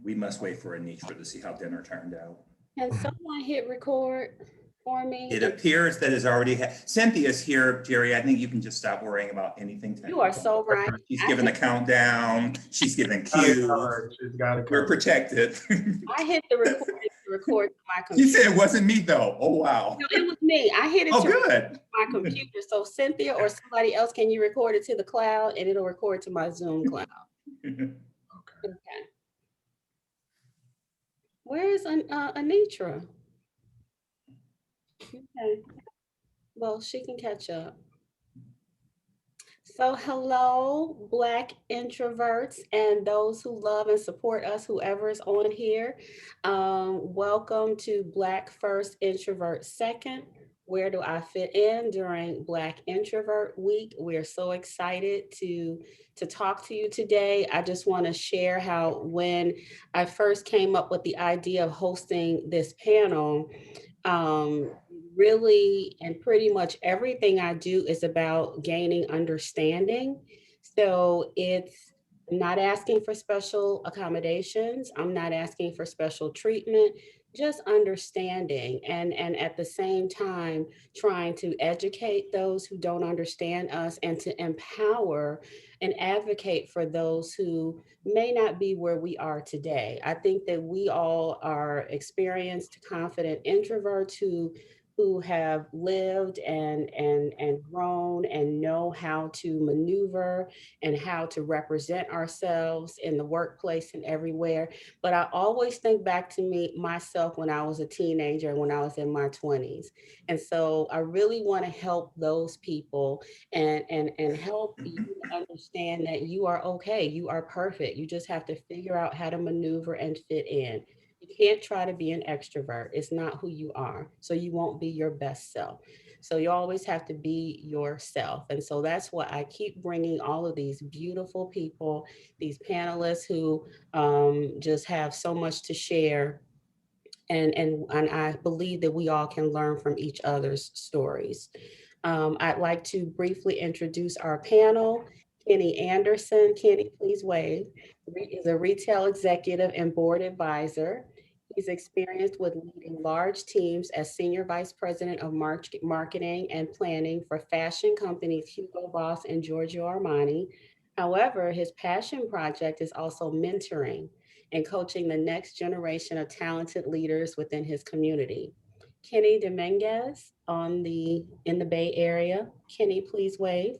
We must wait for Anitra to see how dinner turned out. Can someone hit record for me? It appears that it's already Cynthia's here, Jeri. I think you can just stop worrying about anything technical. You are so right. She's giving the countdown. She's giving cues. We're protected. I hit the record to my computer. She said it wasn't me though. Oh wow. No, it was me. I hit it to good. My computer. So Cynthia or somebody else, can you record it to the cloud and it'll record to my Zoom cloud? Okay. Where is Anitra? Okay. Well, she can catch up. So hello, Black introverts and those who love and support us, whoever is on here. Welcome to Black First, Introvert Second. Where do I fit in during Black Introvert Week? We're so excited to talk to you today. I just want to share how when I first came up with the idea of hosting this panel, really, and pretty much everything I do is about gaining understanding. So it's not asking for special accommodations. I'm not asking for special treatment, just understanding. And at the same time, trying to educate those who don't understand us and to empower and advocate for those who may not be where we are today. I think that we all are experienced, confident introverts who have lived and grown and know how to maneuver and how to represent ourselves in the workplace and everywhere. But I always think back to myself when I was a teenager, when I was in my 20s. And so I really want to help those people and help you understand that you are okay. You are perfect. You just have to figure out how to maneuver and fit in. You can't try to be an extrovert. It's not who you are. So you won't be your best self. So you always have to be yourself. And so that's why I keep bringing all of these beautiful people, these panelists who just have so much to share. And I believe that we all can learn from each other's stories. I'd like to briefly introduce our panel. Kenny Anderson. Kenny, please wave. Is a retail executive and board advisor. He's experienced with leading large teams as Senior Vice President of Marketing and Planning for fashion companies Hugo Boss and Giorgio Armani. However, his passion project is also mentoring and coaching the next generation of talented leaders within his community. Keni Dominguez in the Bay Area. Kenny, please wave.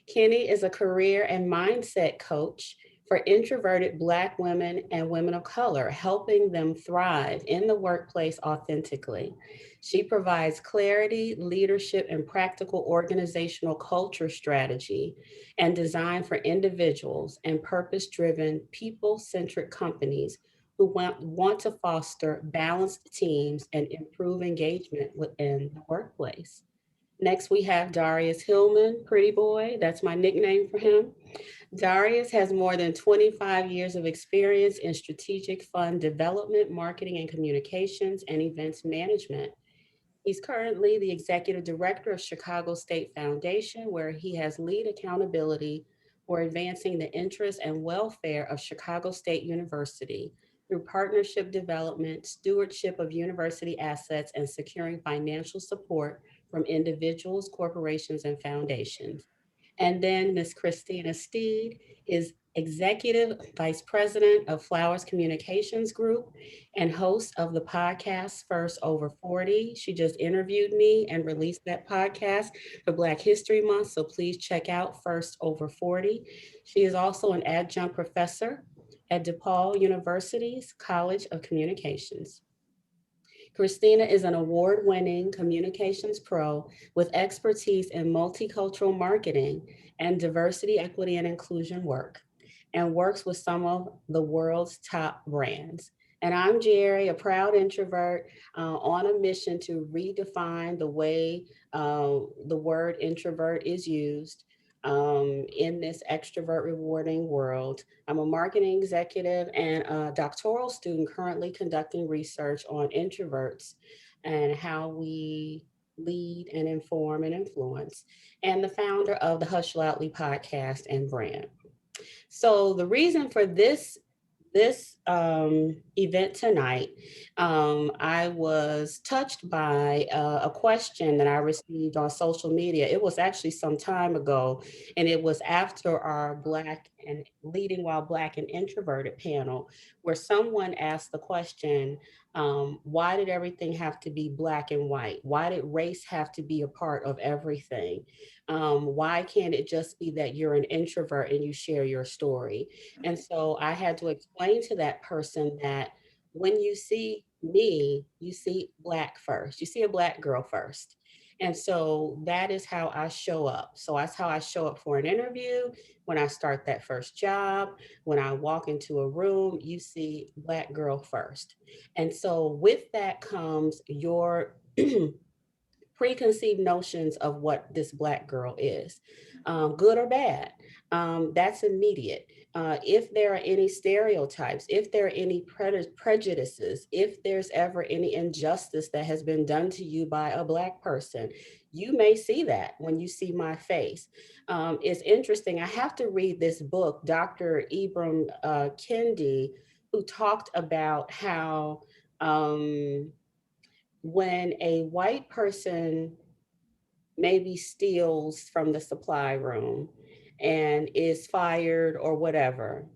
Keni is a career and mindset coach for introverted Black women and women of color, helping them thrive in the workplace authentically. She provides clarity, leadership, and practical organizational culture strategy and design for individuals and purpose-driven, people-centric companies who want to foster balanced teams and improve engagement within the workplace. Next, we have Darrious Hilmon, Pretty Boy. That's my nickname for him. Darrious has more than 25 years of experience in strategic fund development, marketing and communications, and events management. He's currently the executive director of Chicago State Foundation, where he has lead accountability for advancing the interests and welfare of Chicago State University through partnership development, stewardship of university assets, and securing financial support from individuals, corporations, and foundations. And then Ms. Christina Steed is Executive Vice President of Flowers Communications Group and host of the podcast First Over 40. She just interviewed me and released that podcast for Black History Month, so please check out First Over 40. She is also an adjunct professor at DePaul University's College of Communications. Christina is an award-winning communications pro with expertise in multicultural marketing and diversity, equity, and inclusion work, and works with some of the world's top brands. And I'm Jeri, a proud introvert on a mission to redefine the way the word introvert is used in this extrovert rewarding world. I'm a marketing executive and a doctoral student currently conducting research on introverts and how we lead and inform and influence, and the founder of the Hush Loudly podcast and brand. So the reason for this this event tonight, I was touched by a question that I received on social media. It was actually some time ago, and it was after our Black and Leading While Black and Introverted panel, where someone asked the question, why did everything have to be black and white? Why did race have to be a part of everything? Why can't it just be that you're an introvert and you share your story? And so I had to explain to that person that when you see me, you see Black first, you see a Black girl first. And so that is how I show up. So that's how I show up for an interview. When I start that first job, when I walk into a room, you see Black girl first. And so with that comes your preconceived notions of what this Black girl is, good or bad. That's immediate. If there are any stereotypes, if there are any prejudices, if there's ever any injustice that has been done to you by a Black person, you may see that when you see my face. It's interesting. I have to read this book, Dr. Ibram Kendi, who talked about how when a white person maybe steals from the supply room and is fired or whatever,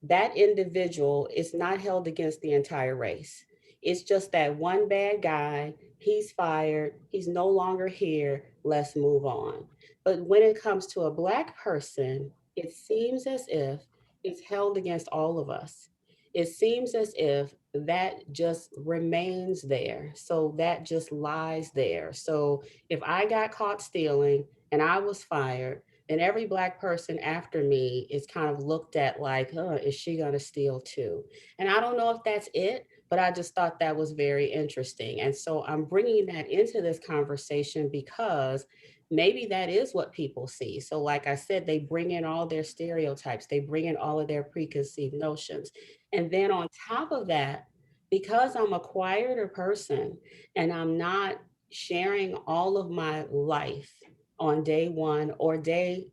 that individual is not held against the entire race. It's just that one bad guy, he's fired, he's no longer here, let's move on. But when it comes to a Black person, it seems as if it's held against all of us. It seems as if that just remains there. So that just lies there. So if I got caught stealing and I was fired, and every Black person after me is kind of looked at like, is she gonna steal too? And I don't know if that's it, but I just thought that was very interesting. And so I'm bringing that into this conversation because maybe that is what people see. So like I said, they bring in all their stereotypes, they bring in all of their preconceived notions. And then on top of that, because I'm a quieter person and I'm not sharing all of my life on day one or day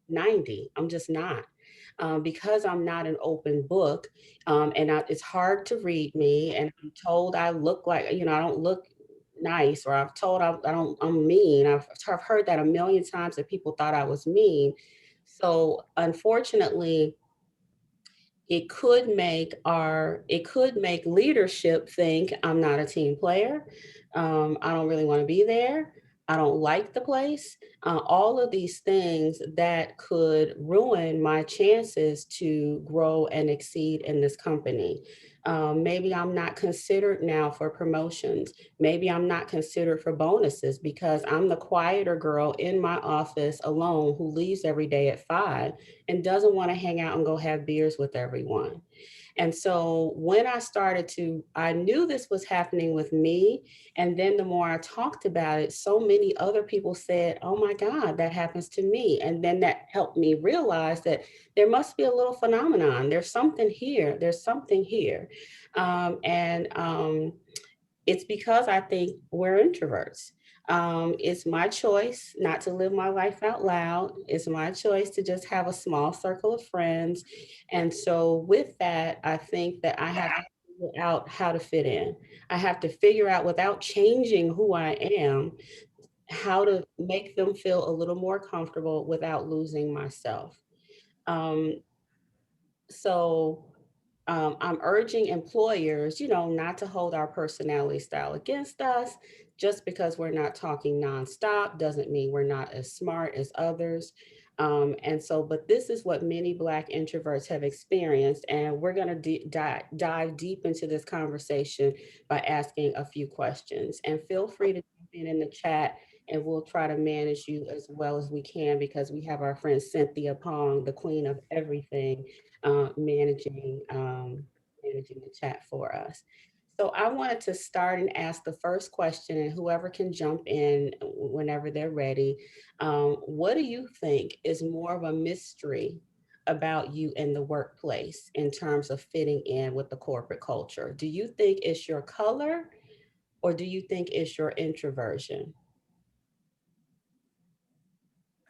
90. I'm just not. Because I'm not an open book, it's hard to read me, and I'm told I look like, I don't look nice, or I've told I'm mean. I've heard that a million times that people thought I was mean. So unfortunately, it could make leadership think I'm not a team player. I don't really want to be there. I don't like the place. All of these things that could ruin my chances to grow and exceed in this company. Maybe I'm not considered now for promotions. Maybe I'm not considered for bonuses because I'm the quieter girl in my office alone who leaves every day at 5 and doesn't want to hang out and go have beers with everyone. And so when I knew this was happening with me. And then the more I talked about it, so many other people said, oh my God, that happens to me. And then that helped me realize that there must be a little phenomenon. There's something here. There's something here. And it's because I think we're introverts. It's my choice not to live my life out loud. It's my choice to just have a small circle of friends. And so, with that, I think that I have to figure out how to fit in. I have to figure out, without changing who I am, how to make them feel a little more comfortable without losing myself. Um, so I'm urging employers, not to hold our personality style against us. Just because we're not talking nonstop doesn't mean we're not as smart as others. But this is what many Black introverts have experienced. And we're going to dive deep into this conversation by asking a few questions. And feel free to jump in the chat, and we'll try to manage you as well as we can because we have our friend Cynthia Pong, the queen of everything, managing the chat for us. So I wanted to start and ask the first question, and whoever can jump in whenever they're ready. What do you think is more of a mystery about you in the workplace in terms of fitting in with the corporate culture? Do you think it's your color, or do you think it's your introversion?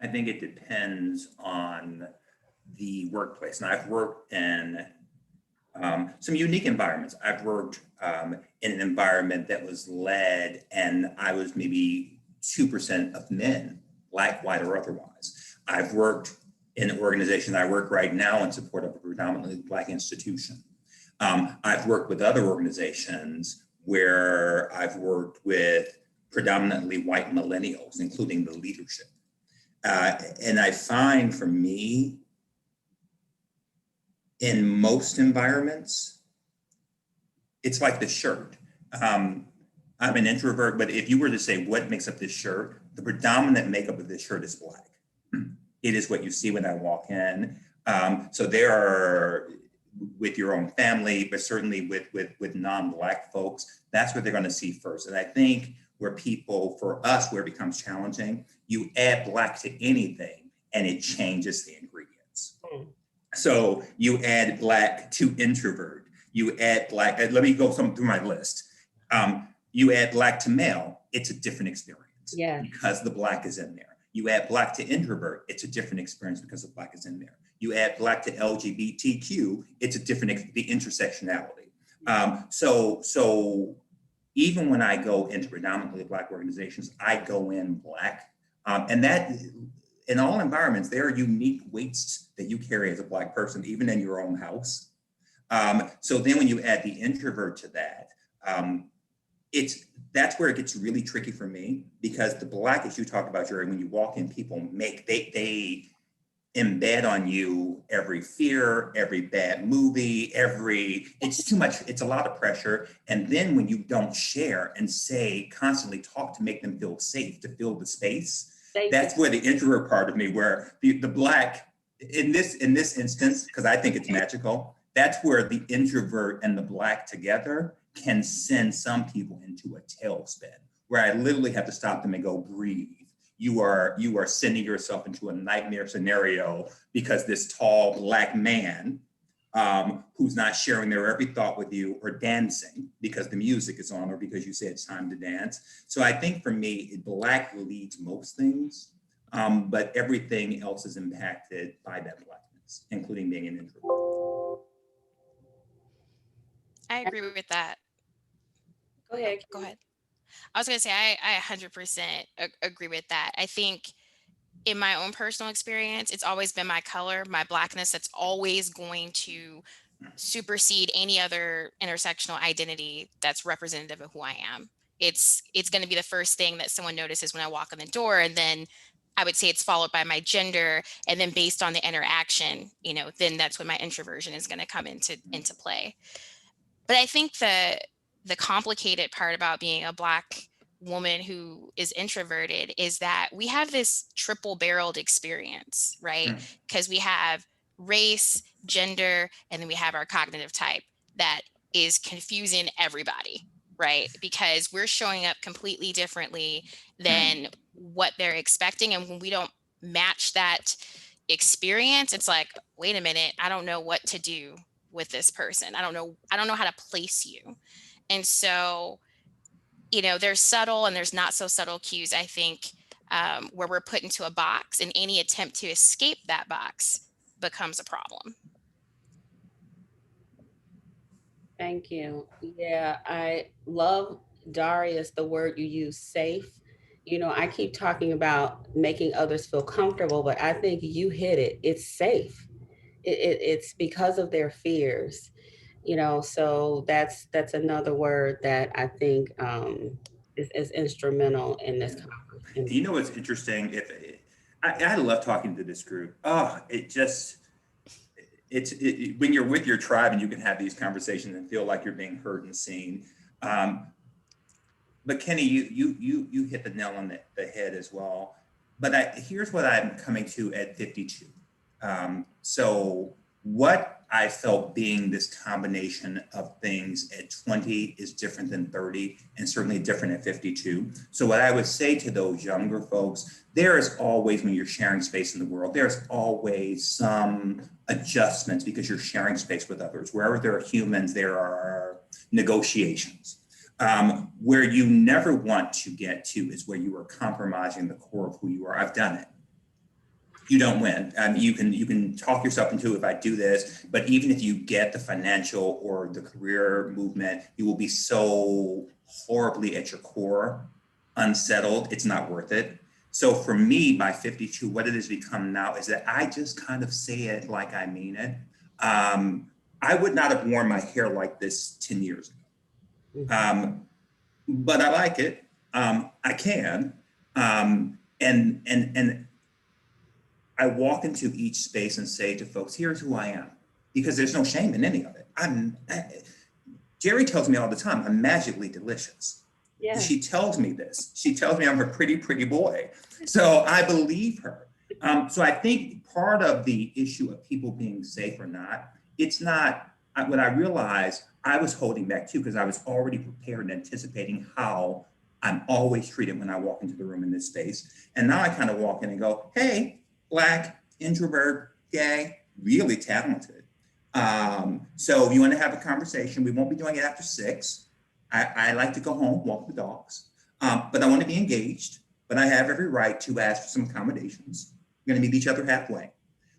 I think it depends on the workplace. And I've worked in some unique environments. I've worked in an environment that was led, and I was maybe 2% of men, Black, white, or otherwise. I've worked in an organization I work right now in support of a predominantly Black institution. I've worked with other organizations where I've worked with predominantly white millennials, including the leadership. And I find for me, in most environments, it's like the shirt. I'm an introvert, but if you were to say what makes up this shirt, the predominant makeup of this shirt is Black. It is what you see when I walk in. So there are, with your own family, but certainly with non-Black folks, that's what they're going to see first. And I think where people, for us, where it becomes challenging, you add Black to anything and it changes the ingredients. So you add Black to introvert, you add Black, let me go through my list. You add Black to male, it's a different experience because the Black is in there. You add Black to introvert, it's a different experience because the Black is in there. You add Black to LGBTQ, it's a different, the intersectionality. So even when I go into predominantly Black organizations, I go in Black. And that, in all environments, there are unique weights that you carry as a Black person, even in your own house. So then when you add the introvert to that, that's where it gets really tricky for me, because the Black, as you talked about, Jeri, when you walk in, people they embed on you every fear, every bad movie, it's too much, it's a lot of pressure. And then when you don't share and say, constantly talk to make them feel safe, to fill the space, that's where the introvert part of me, where the Black, in this instance, because I think it's magical, that's where the introvert and the Black together can send some people into a tailspin, where I literally have to stop them and go, breathe. You are sending yourself into a nightmare scenario because this tall Black man who's not sharing their every thought with you, or dancing because the music is on, or because you say it's time to dance. So I think for me, Black leads most things, but everything else is impacted by that Blackness, including being an introvert. I agree with that. Go ahead. Go ahead. I was going to say, I 100% agree with that. I think in my own personal experience, it's always been my color, my Blackness, that's always going to supersede any other intersectional identity that's representative of who I am. It's going to be the first thing that someone notices when I walk in the door. And then I would say it's followed by my gender. And then based on the interaction, then that's when my introversion is going to come into play. But I think the complicated part about being a Black woman who is introverted is that we have this triple-barreled experience, right? Because we have race, gender, and then we have our cognitive type that is confusing everybody, right? Because we're showing up completely differently than what they're expecting. And when we don't match that experience, it's like, wait a minute, I don't know what to do with this person. I don't know how to place you. And so, there's subtle and there's not so subtle cues, I think, where we're put into a box, and any attempt to escape that box becomes a problem. Thank you. Yeah, I love, Darrious, the word you use, safe. I keep talking about making others feel comfortable, but I think you hit it. It's safe. It's because of their fears. So that's another word that I think is instrumental in this conversation. What's interesting? I love talking to this group. Oh, when you're with your tribe and you can have these conversations and feel like you're being heard and seen. But Keni, you hit the nail on the head as well. But here's what I'm coming to at 52. So what I felt being this combination of things at 20 is different than 30, and certainly different at 52. So what I would say to those younger folks, there is always, when you're sharing space in the world, there's always some adjustments because you're sharing space with others. Wherever there are humans, there are negotiations. Where you never want to get to is where you are compromising the core of who you are. I've done it. You don't win. You can talk yourself into, if I do this, but even if you get the financial or the career movement, you will be so horribly at your core unsettled. It's not worth it. So for me, by 52, what it has become now is that I just kind of say it like I mean it. I would not have worn my hair like this 10 years ago. But I like it. I can. And I walk into each space and say to folks, here's who I am, because there's no shame in any of it. Jeri tells me all the time, I'm magically delicious. Yeah. She tells me this. She tells me I'm a pretty, pretty boy. So I believe her. So I think part of the issue of people being safe or not, it's not, what I realized I was holding back too, because I was already prepared and anticipating how I'm always treated when I walk into the room in this space. And now I kind of walk in and go, hey, Black, introvert, gay, really talented. So if you want to have a conversation, we won't be doing it after 6. I like to go home, walk the dogs, but I want to be engaged, but I have every right to ask for some accommodations. We're going to meet each other halfway.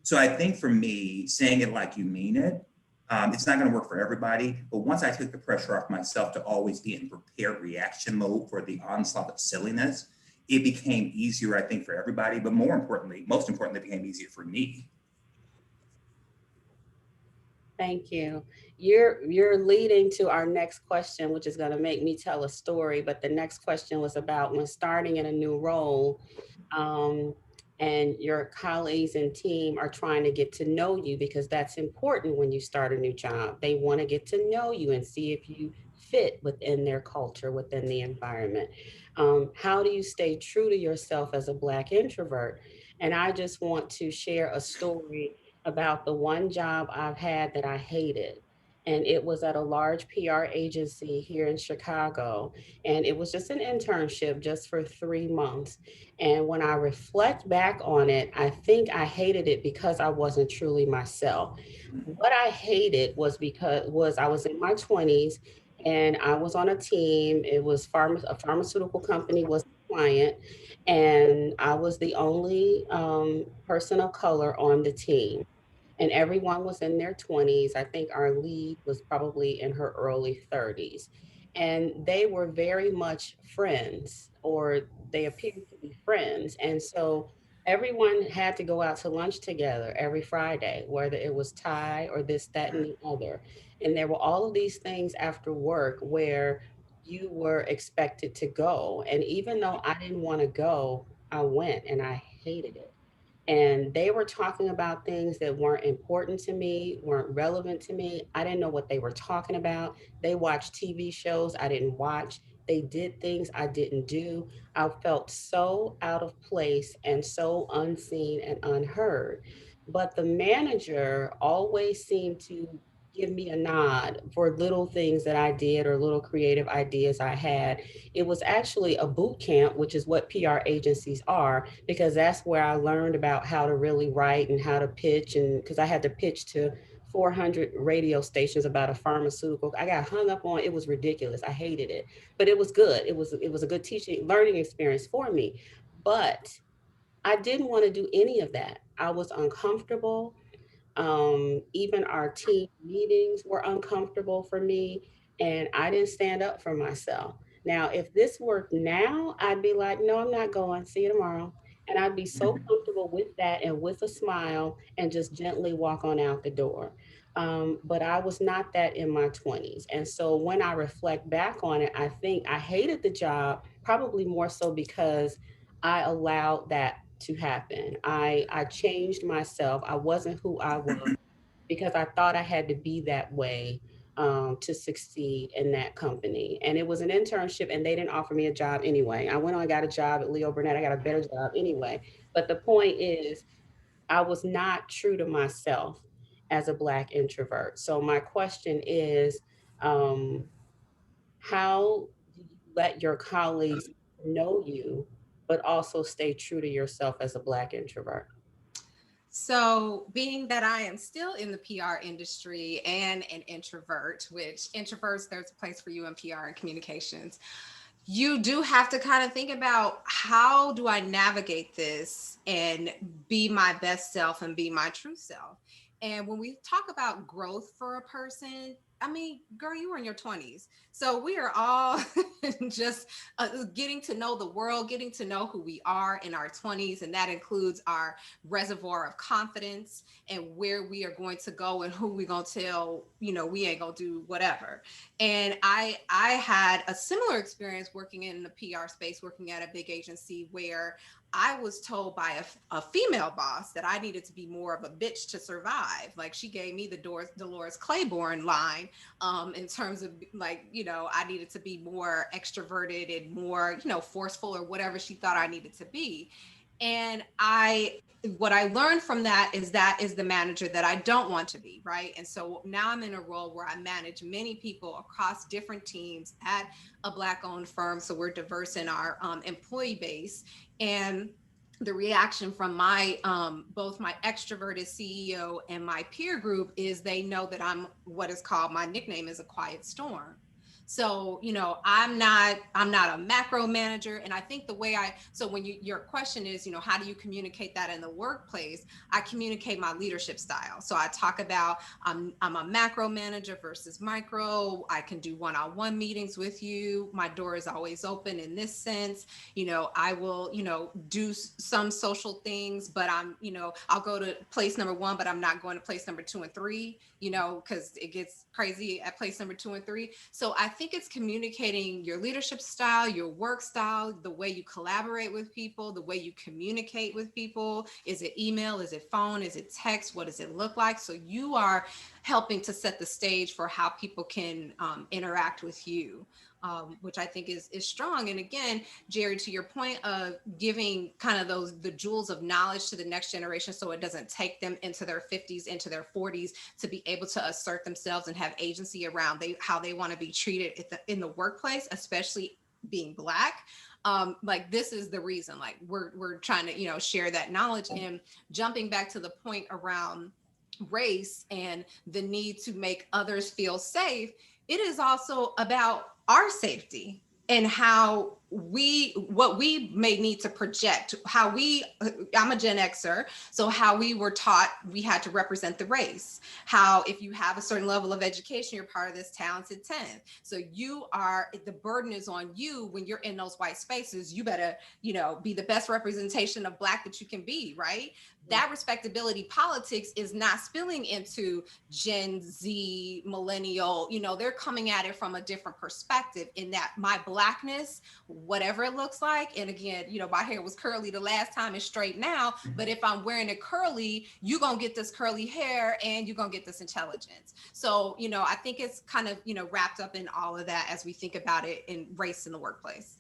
So I think for me, saying it like you mean it, it's not going to work for everybody, but once I took the pressure off myself to always be in prepared reaction mode for the onslaught of silliness, it became easier, I think, for everybody, but most importantly, it became easier for me. Thank you. You're leading to our next question, which is going to make me tell a story. But the next question was about when starting in a new role, and your colleagues and team are trying to get to know you, because that's important when you start a new job. They want to get to know you and see if you fit within their culture, within the environment. How do you stay true to yourself as a Black introvert? And I just want to share a story about the one job I've had that I hated. And it was at a large PR agency here in Chicago. And it was just an internship just for 3 months. And when I reflect back on it, I think I hated it because I wasn't truly myself. What I hated was because I was in my 20s and I was on a team. It was a pharmaceutical company was the client, and I was the only person of color on the team, and everyone was in their 20s. I think our lead was probably in her early 30s. And they were very much friends, or they appeared to be friends. And so everyone had to go out to lunch together every Friday, whether it was Thai or this, that, and the other. And there were all of these things after work where you were expected to go. And even though I didn't want to go, I went, and I hated it. And they were talking about things that weren't important to me, weren't relevant to me. I didn't know what they were talking about. They watched TV shows I didn't watch. They did things I didn't do. I felt so out of place and so unseen and unheard. But the manager always seemed to give me a nod for little things that I did or little creative ideas I had. It was actually a boot camp, which is what PR agencies are, because that's where I learned about how to really write and how to pitch. And because I had to pitch to 400 radio stations about a pharmaceutical, I got hung up on. It was ridiculous. I hated it, but it was good. It was a good teaching, learning experience for me. But I didn't want to do any of that. I was uncomfortable. Even our team meetings were uncomfortable for me, and I didn't stand up for myself. Now, if this worked now, I'd be like, no, I'm not going. See you tomorrow. And I'd be so comfortable with that and with a smile and just gently walk on out the door. But I was not that in my 20s. And so when I reflect back on it, I think I hated the job, probably more so because I allowed that to happen. I changed myself. I wasn't who I was because I thought I had to be that way to succeed in that company. And it was an internship, and they didn't offer me a job anyway. I went on, got a job at Leo Burnett. I got a better job anyway. But the point is, I was not true to myself as a Black introvert. So my question is, how do you let your colleagues know you, but also stay true to yourself as a Black introvert? So, being that I am still in the PR industry and an introvert, which introverts, there's a place for you in PR and communications. you do have to kind of think about, how do I navigate this and be my best self and be my true self? And when we talk about growth for a person, I mean, girl, you were in your 20s. So we are all just getting to know the world, getting to know who we are in our 20s. And that includes our reservoir of confidence and where we are going to go and who we're going to tell, we ain't going to do whatever. And I had a similar experience working in the PR space, working at a big agency, where I was told by a female boss that I needed to be more of a bitch to survive. Like, she gave me the Dolores Claiborne line, in terms of, like, I needed to be more extroverted and more, forceful, or whatever she thought I needed to be. And what I learned from that is the manager that I don't want to be, right? And so now I'm in a role where I manage many people across different teams at a Black-owned firm. So we're diverse in our employee base. And the reaction from my both my extroverted CEO and my peer group is, they know that I'm what is called, my nickname is a quiet storm. So, I'm not a macro manager. And I think the way so when your question is, how do you communicate that in the workplace? I communicate my leadership style. So I talk about, I'm a macro manager versus micro. I can do one-on-one meetings with you. My door is always open in this sense. I will, do some social things, but I'll go to place number 1, but I'm not going to place number 2 and 3, because it gets crazy at place number 2 and 3. So I think it's communicating your leadership style, your work style, the way you collaborate with people, the way you communicate with people. Is it email? Is it phone? Is it text? What does it look like? So you are helping to set the stage for how people can interact with you. Which I think is strong. And again, Jeri, to your point of giving kind of the jewels of knowledge to the next generation, so it doesn't take them into their 50s, into their 40s, to be able to assert themselves and have agency around how they want to be treated in the workplace, especially being Black. Like, this is the reason, like, we're trying to, share that knowledge. And jumping back to the point around race and the need to make others feel safe, it is also about our safety and what we may need to project, I'm a Gen Xer, so how we were taught we had to represent the race, how if you have a certain level of education, you're part of this talented 10th. So the burden is on you when you're in those white spaces. You better, be the best representation of Black that you can be, right? That respectability politics is not spilling into Gen Z, millennial, they're coming at it from a different perspective, in that my Blackness, whatever it looks like. And again, my hair was curly the last time, it's straight now, but if I'm wearing it curly, you're going to get this curly hair and you're going to get this intelligence. So, I think it's kind of, wrapped up in all of that as we think about it in race in the workplace.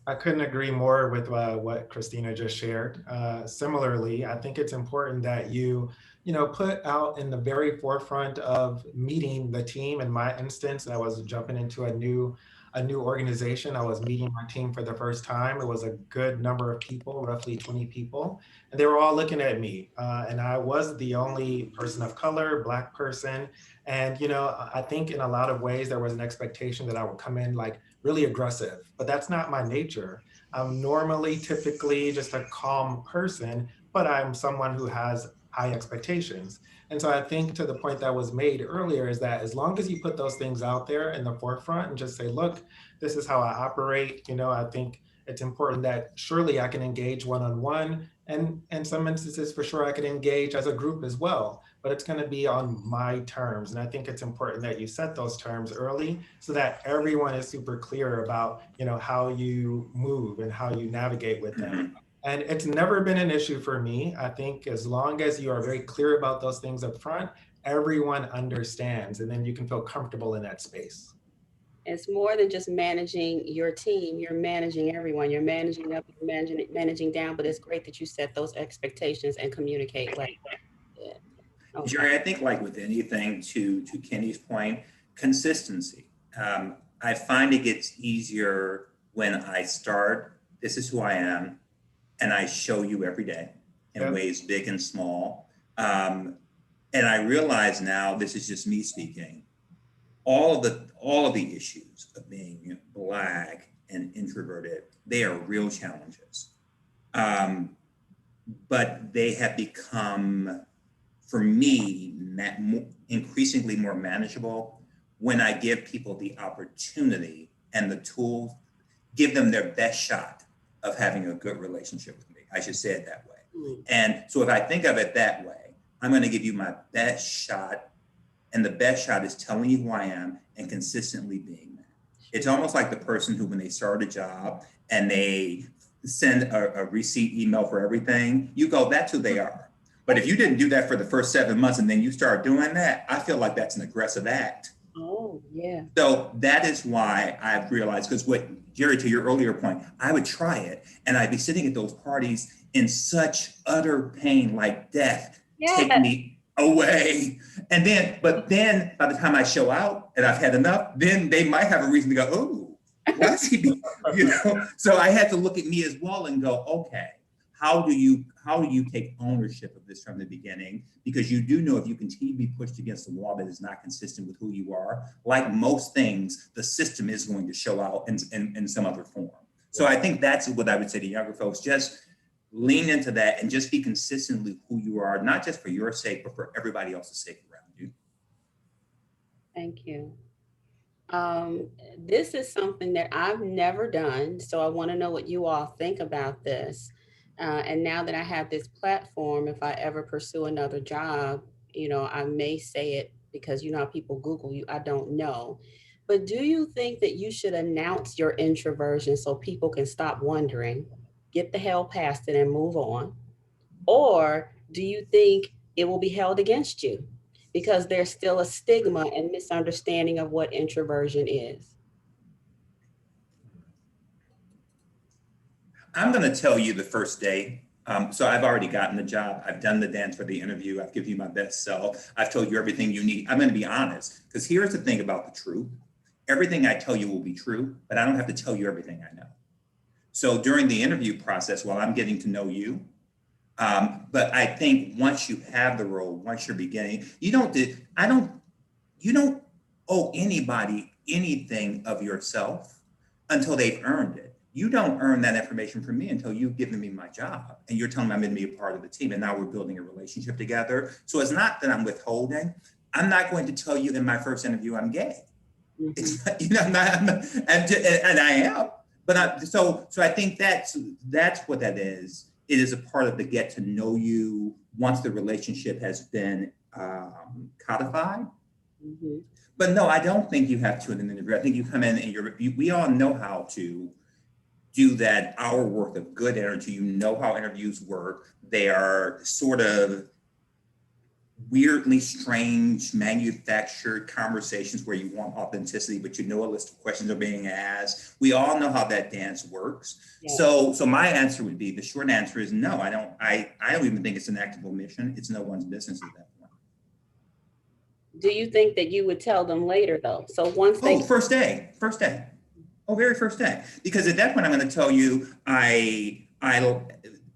I couldn't agree more with what Christina just shared. Similarly, I think it's important that you put out in the very forefront of meeting the team. In my instance, I was jumping into a new organization. I was meeting my team for the first time. It was a good number of people, roughly 20 people, and they were all looking at me. And I was the only person of color, Black person. And, I think in a lot of ways, there was an expectation that I would come in like really aggressive, but that's not my nature. I'm normally typically just a calm person, but I'm someone who has high expectations. And so I think, to the point that was made earlier, is that as long as you put those things out there in the forefront and just say, look, this is how I operate, I think it's important that surely I can engage one-on-one, and in some instances, for sure, I can engage as a group as well, but it's going to be on my terms. And I think it's important that you set those terms early so that everyone is super clear about, how you move and how you navigate with them. And it's never been an issue for me. I think as long as you are very clear about those things up front, everyone understands, and then you can feel comfortable in that space. It's more than just managing your team. You're managing everyone. You're managing up, you're managing down, but it's great that you set those expectations and communicate like that. Yeah. Okay. Jeri, I think, like with anything, to Keni's point, consistency. I find it gets easier when I start, this is who I am, and I show you every day in ways big and small. And I realize now, this is just me speaking. all of the issues of being Black and introverted, they are real challenges. But they have become, for me, increasingly more manageable when I give people the opportunity and the tools, give them their best shot of having a good relationship with me. I should say it that way. And so if I think of it that way, I'm going to give you my best shot, and the best shot is telling you who I am and consistently being that. It's almost like the person who, when they start a job and they send a receipt email for everything, you go, that's who they are. But if you didn't do that for the first 7 months and then you start doing that, I feel like that's an aggressive act. Oh, yeah. So that is why I've realized, because what, Jeri, to your earlier point, I would try it and I'd be sitting at those parties in such utter pain, like death, take me away. And then, but then by the time I show out and I've had enough, then they might have a reason to go, oh, why is he doing, you know? So I had to look at me as well and go, okay, how do you take ownership of this from the beginning? Because you do know if you continue to be pushed against a wall that is not consistent with who you are, like most things, the system is going to show out in some other form. So I think that's what I would say to younger folks, just lean into that and just be consistently who you are, not just for your sake, but for everybody else's sake around you. Thank you. This is something that I've never done, so I want to know what you all think about this. And now that I have this platform, if I ever pursue another job, you know, I may say it because you know how people Google you, I don't know. But do you think that you should announce your introversion so people can stop wondering, get the hell past it and move on? Or do you think it will be held against you because there's still a stigma and misunderstanding of what introversion is? I'm going to tell you the first day. So I've already gotten the job. I've done the dance for the interview. I've given you my best self. I've told you everything you need. I'm going to be honest, because here's the thing about the truth. Everything I tell you will be true, but I don't have to tell you everything I know. So during the interview process, while I'm getting to know you, but I think once you have the role, once you're beginning, you don't owe anybody anything of yourself until they've earned it. You don't earn that information from me until you've given me my job and you're telling me I'm going to be a part of the team. And now we're building a relationship together. So it's not that I'm withholding. I'm not going to tell you in my first interview I'm gay. It's not, you know, and I am. But so I think that's what that is. It is a part of the get to know you once the relationship has been codified. Mm-hmm. But no, I don't think you have to in an interview. I think you come in and we all know how to do that hour worth of good energy. You know how interviews work. They are sort of weirdly strange, manufactured conversations where you want authenticity, but you know a list of questions are being asked. We all know how that dance works. Yeah. So my answer would be, the short answer is no, I don't even think it's an active omission. It's no one's business at that point. Do you think that you would tell them later though? So once they- first day. Oh, very first day. Because at that point, I'm going to tell you, it'll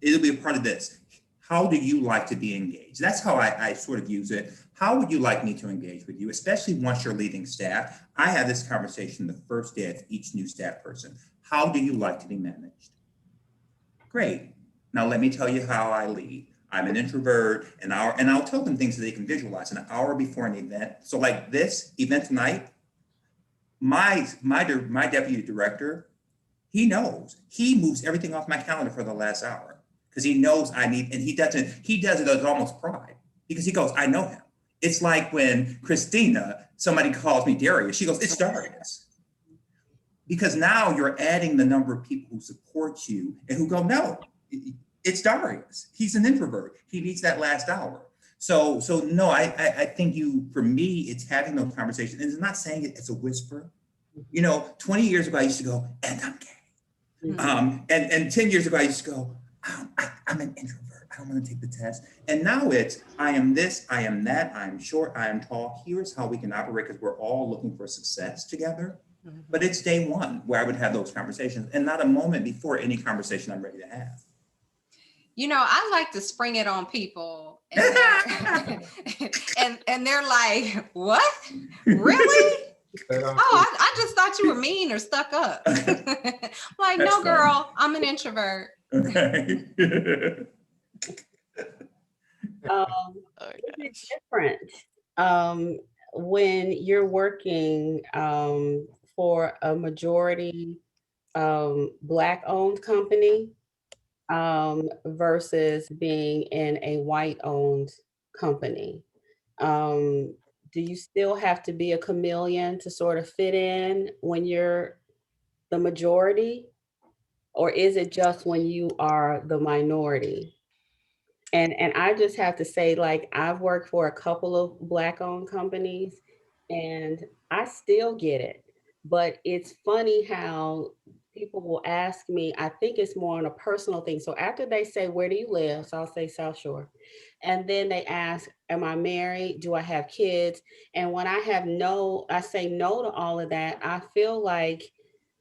be a part of this. How do you like to be engaged? That's how I sort of use it. How would you like me to engage with you, especially once you're leading staff? I have this conversation the first day of each new staff person. How do you like to be managed? Great. Now let me tell you how I lead. I'm an introvert, and I'll tell them things that they can visualize an hour before an event. So like this event tonight, my deputy director, he knows. He moves everything off my calendar for the last hour because he knows I need, and he does it as almost pride because he goes, I know him. It's like when Christina, somebody calls me Darrious, she goes, it's Darrious. Because now you're adding the number of people who support you and who go, no, it's Darrious. He's an introvert. He needs that last hour. So no, I think for me, it's having those conversations, and it's not saying it as a whisper. You know, 20 years ago, I used to go, and I'm gay. Mm-hmm. And 10 years ago, I used to go, I'm an introvert. I don't want to take the test. And now it's, I am this, I am that, I am short, I am tall. Here's how we can operate because we're all looking for success together. Mm-hmm. But it's day one where I would have those conversations and not a moment before any conversation I'm ready to have. You know, I like to spring it on people and they're like, what? Really? But, Oh, I just thought you were mean or stuck up. Like, That's no, fine. girl, I'm an introvert. Okay. Um, Oh is it gosh. different when you're working for a majority Black-owned company versus being in a white-owned company? Do you still have to be a chameleon to sort of fit in when you're the majority, or is it just when you are the minority? And I just have to say, like, I've worked for a couple of Black-owned companies, and I still get it. But it's funny how people will ask me, I think it's more on a personal thing. So after they say, "Where do you live?" So I'll say South Shore. And then they ask, "Am I married? Do I have kids?" And when I say no to all of that, I feel like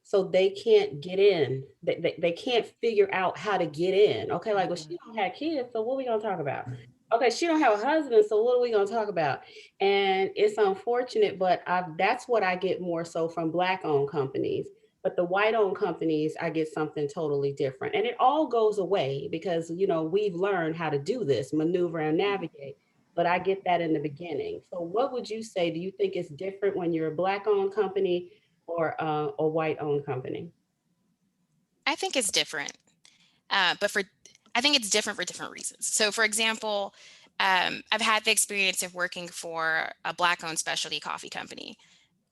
so they can't get in. They can't figure out how to get in. Okay, like, well, she don't have kids, so what are we gonna talk about? Okay, she don't have a husband, so what are we gonna talk about? And it's unfortunate, but that's what I get more so from Black-owned companies. But the white-owned companies, I get something totally different. And it all goes away because, we've learned how to do this, maneuver and navigate. But I get that in the beginning. So what would you say? Do you think it's different when you're a Black-owned company or a white-owned company? I think it's different, but I think it's different for different reasons. So, for example, I've had the experience of working for a Black-owned specialty coffee company.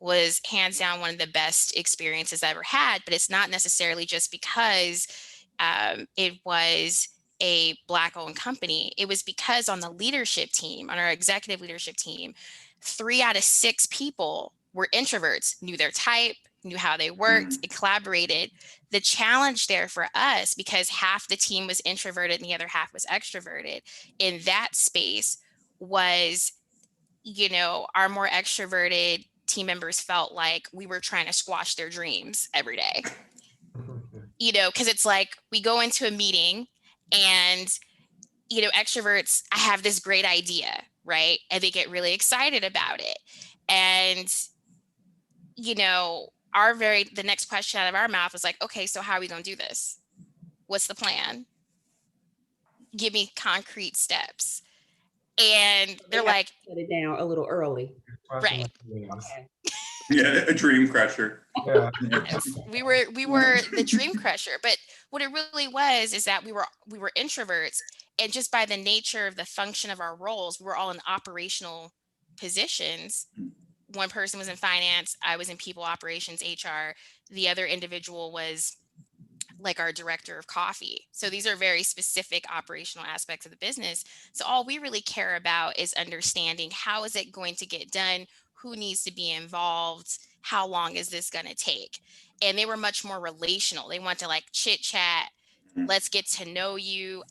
Was hands down one of the best experiences I ever had, but it's not necessarily just because it was a Black-owned company. It was because on the leadership team, on our executive leadership team, 3 out of 6 people were introverts, knew their type, knew how they worked, and collaborated. The challenge there for us, because half the team was introverted and the other half was extroverted, in that space was, our more extroverted team members felt like we were trying to squash their dreams every day. Because it's like we go into a meeting and, extroverts, I have this great idea, right? And they get really excited about it. And, the next question out of our mouth was like, okay, so how are we going to do this? What's the plan? Give me concrete steps. And They they're have like, to put it down a little early. right. Okay. Yeah, a dream crusher. Yeah. Yes, we were the dream crusher, but what it really was is that we were introverts, and just by the nature of the function of our roles, we were all in operational positions. One person was in finance, I was in people operations, HR. The other individual was like our director of coffee. So these are very specific operational aspects of the business. So all we really care about is understanding, how is it going to get done? Who needs to be involved? How long is this going to take? And they were much more relational. They want to like chit chat. Let's get to know you.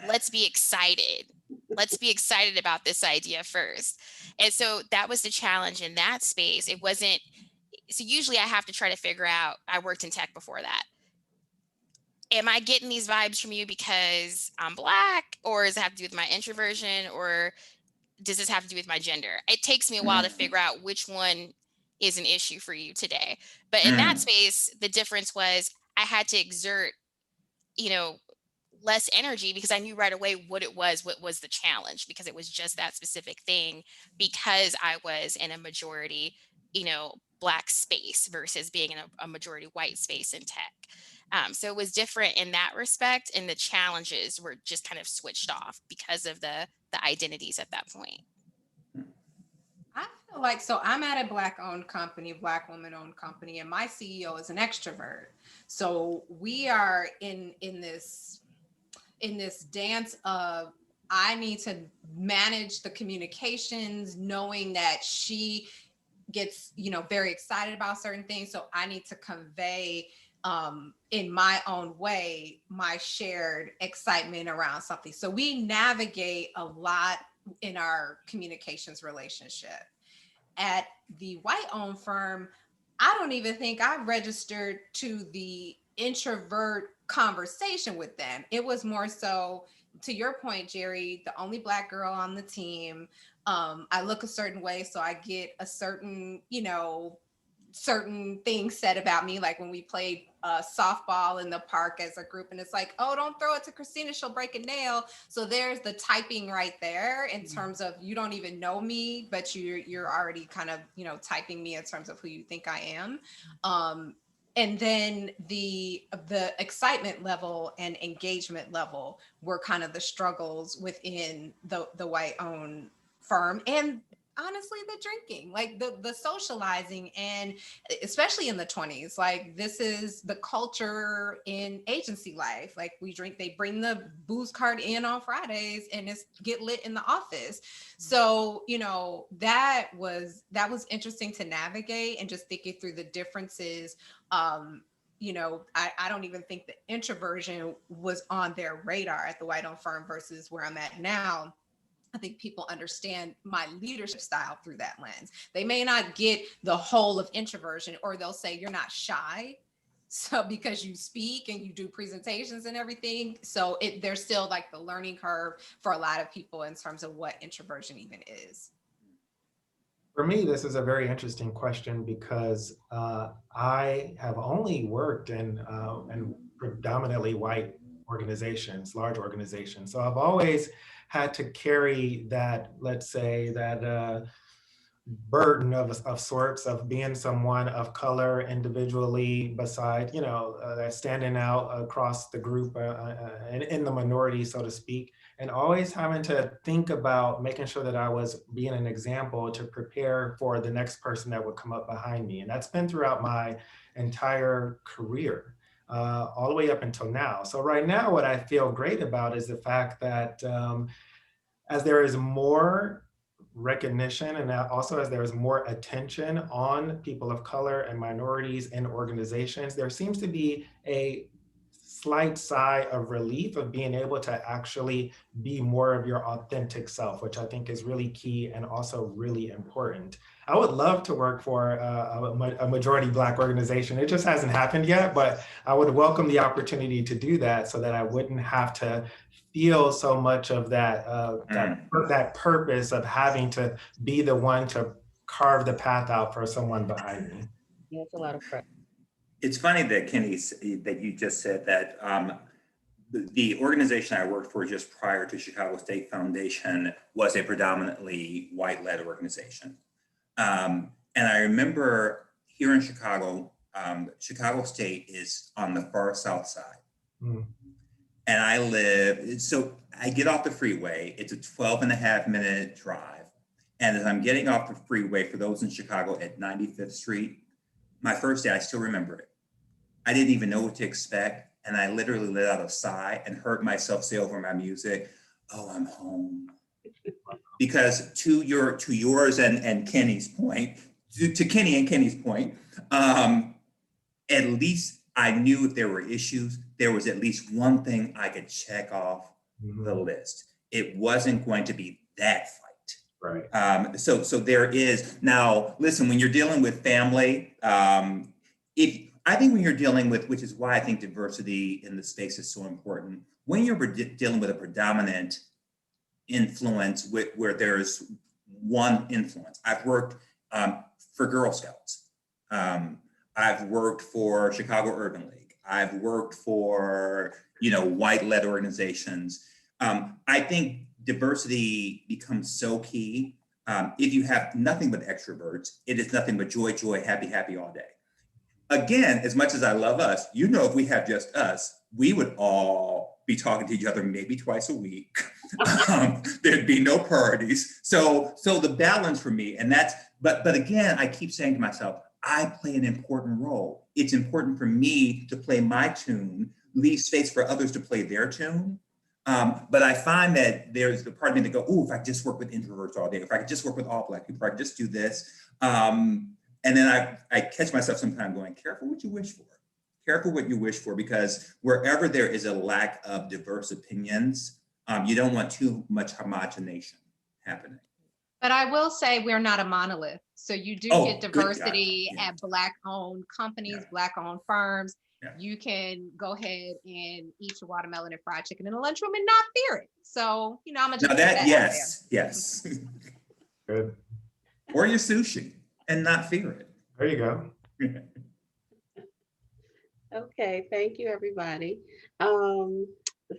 Let's be excited. Let's be excited about this idea first. And so that was the challenge in that space. It wasn't, so usually I have to try to figure out, I worked in tech before that. Am I getting these vibes from you because I'm Black, or does it have to do with my introversion, or does this have to do with my gender? It takes me a while to figure out which one is an issue for you today. But in that space, the difference was I had to exert, less energy because I knew right away what was the challenge, because it was just that specific thing, because I was in a majority, Black space versus being in a majority white space in tech. So it was different in that respect, and the challenges were just kind of switched off because of the identities at that point. I feel like, so I'm at a Black owned company, Black woman owned company, and my CEO is an extrovert. So we are in this dance of, I need to manage the communications, knowing that she gets, very excited about certain things. So I need to convey in my own way my shared excitement around something. So we navigate a lot in our communications relationship. At the white-owned firm, I don't even think I registered to the introvert conversation with them. It was more so, to your point, Jeri, the only Black girl on the team. I look a certain way, so I get a certain, certain things said about me. Like when we played softball in the park as a group, and it's like, oh, don't throw it to Christina, she'll break a nail. So there's the typing right there in terms of you don't even know me, but you're already kind of, typing me in terms of who you think I am. And then the excitement level and engagement level were kind of the struggles within the white-owned firm. And honestly, the drinking, like the socializing, and especially in the 20s, like this is the culture in agency life. Like we drink, they bring the booze cart in on Fridays and it's get lit in the office. So, that was interesting to navigate, and just thinking through the differences. I don't even think the introversion was on their radar at the white-owned firm versus where I'm at now. I think people understand my leadership style through that lens. They may not get the whole of introversion, or they'll say you're not shy. So because you speak and you do presentations and everything. So there's still like the learning curve for a lot of people in terms of what introversion even is. For me, this is a very interesting question because I have only worked in predominantly white organizations, large organizations. So I've always had to carry that, let's say, that burden of sorts of being someone of color individually, beside, standing out across the group in the minority, so to speak, and always having to think about making sure that I was being an example to prepare for the next person that would come up behind me. And that's been throughout my entire career. All the way up until now. So right now, what I feel great about is the fact that as there is more recognition, and also as there is more attention on people of color and minorities in organizations, there seems to be a slight sigh of relief of being able to actually be more of your authentic self, which I think is really key and also really important. I would love to work for a majority Black organization. It just hasn't happened yet, but I would welcome the opportunity to do that so that I wouldn't have to feel so much of that purpose of having to be the one to carve the path out for someone behind me. Yeah, it's a lot of pressure. It's funny that that you just said that the organization I worked for just prior to Chicago State Foundation was a predominantly white-led organization. And I remember here in Chicago, Chicago State is on the far south side. Mm. And so I get off the freeway, it's a 12.5-minute drive. And as I'm getting off the freeway, for those in Chicago, at 95th Street, my first day, I still remember it. I didn't even know what to expect. And I literally let out a sigh and heard myself say over my music, "Oh, I'm home." Because to yours and Kenny's point, to Kenny and Kenny's point, at least I knew if there were issues, there was at least one thing I could check off the list. It wasn't going to be that fight. Right. So there is, now listen, when you're dealing with family, I think when you're dealing with, which is why I think diversity in the space is so important, when you're dealing with a predominant influence where there's one influence. I've worked for Girl Scouts. I've worked for Chicago Urban League. I've worked for, white-led organizations. I think diversity becomes so key. If you have nothing but extroverts, it is nothing but joy, joy, happy, happy all day. Again, as much as I love us, if we have just us, we would all be talking to each other maybe twice a week. There'd be no parties. So the balance for me, and but again, I keep saying to myself, I play an important role. It's important for me to play my tune, leave space for others to play their tune. But I find that there's the part of me that go, "Oh, if I just work with introverts all day, if I could just work with all Black people, if I could just do this." And then I catch myself sometimes going, careful what you wish for. Careful what you wish for, because wherever there is a lack of diverse opinions, you don't want too much homogenation happening. But I will say we're not a monolith. So you do get diversity at Black-owned companies, Black-owned firms. Yeah. You can go ahead and eat your watermelon and fried chicken in the lunchroom and not fear it. So, I'm gonna just yes. Good. Or your sushi and not fear it. There you go. Okay, thank you, everybody.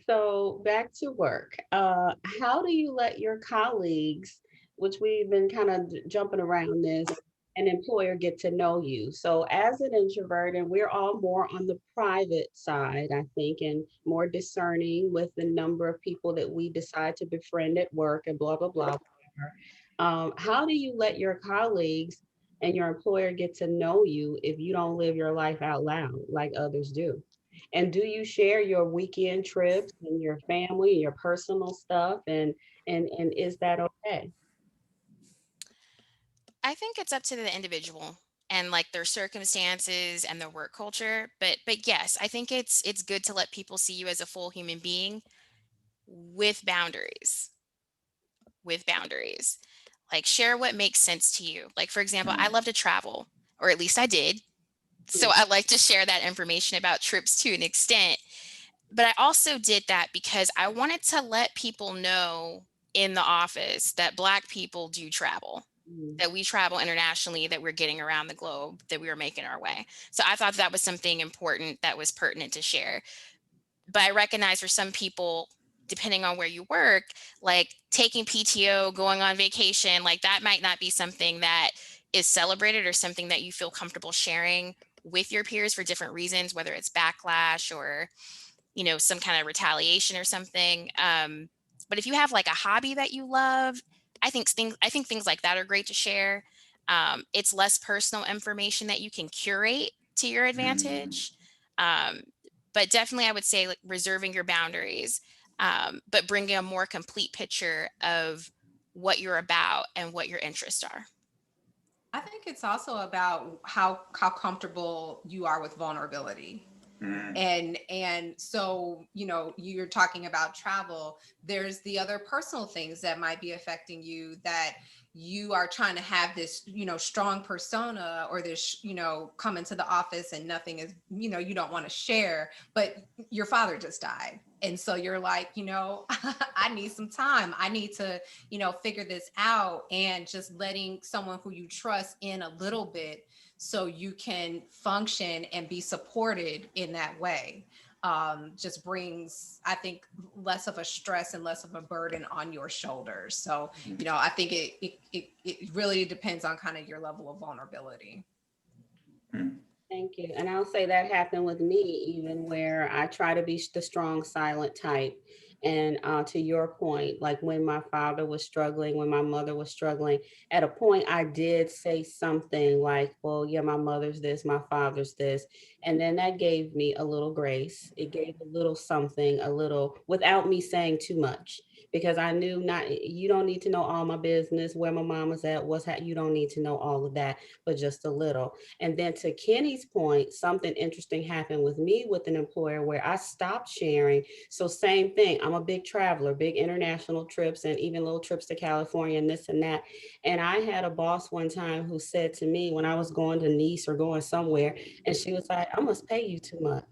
So back to work. How do you let your colleagues, which we've been kind of jumping around this, an employer get to know you? So as an introvert, and we're all more on the private side, I think, and more discerning with the number of people that we decide to befriend at work and blah, blah, blah. How do you let your colleagues and your employer get to know you if you don't live your life out loud like others do? And do you share your weekend trips and your family and your personal stuff? And is that okay? I think it's up to the individual and like their circumstances and their work culture. But yes, I think it's good to let people see you as a full human being with boundaries. With boundaries. Like share what makes sense to you. Like for example, I love to travel, or at least I did. So I like to share that information about trips to an extent. But I also did that because I wanted to let people know in the office that Black people do travel, Mm. that we travel internationally, that we're getting around the globe, that we were making our way. So I thought that was something important that was pertinent to share. But I recognize for some people, depending on where you work, like taking PTO, going on vacation, like that might not be something that is celebrated or something that you feel comfortable sharing with your peers for different reasons, whether it's backlash or some kind of retaliation or something. But if you have like a hobby that you love, I think things like that are great to share. It's less personal information that you can curate to your advantage. Um, but definitely, I would say like reserving your boundaries, but bringing a more complete picture of what you're about and what your interests are. I think it's also about how comfortable you are with vulnerability. And so you're talking about travel. There's the other personal things that might be affecting you, that you are trying to have this strong persona, or this come into the office and nothing is you don't want to share, but your father just died, and so you're like I need some time, I need to figure this out, and just letting someone who you trust in a little bit so you can function and be supported in that way, just brings, I think, less of a stress and less of a burden on your shoulders. So, I think it really depends on kind of your level of vulnerability. Thank you. And I'll say that happened with me, even where I try to be the strong, silent type. And to your point, like when my father was struggling, when my mother was struggling, at a point I did say something like, well, yeah, my mother's this, my father's this. And then that gave me a little grace. It gave a little something, a little, without me saying too much. Because I knew you don't need to know all my business, where my mama's at, you don't need to know all of that, but just a little. And then to Kenny's point, something interesting happened with me with an employer where I stopped sharing. So same thing, I'm a big traveler, big international trips, and even little trips to California and this and that. And I had a boss one time who said to me when I was going to Nice or going somewhere, and she was like, I must pay you too much.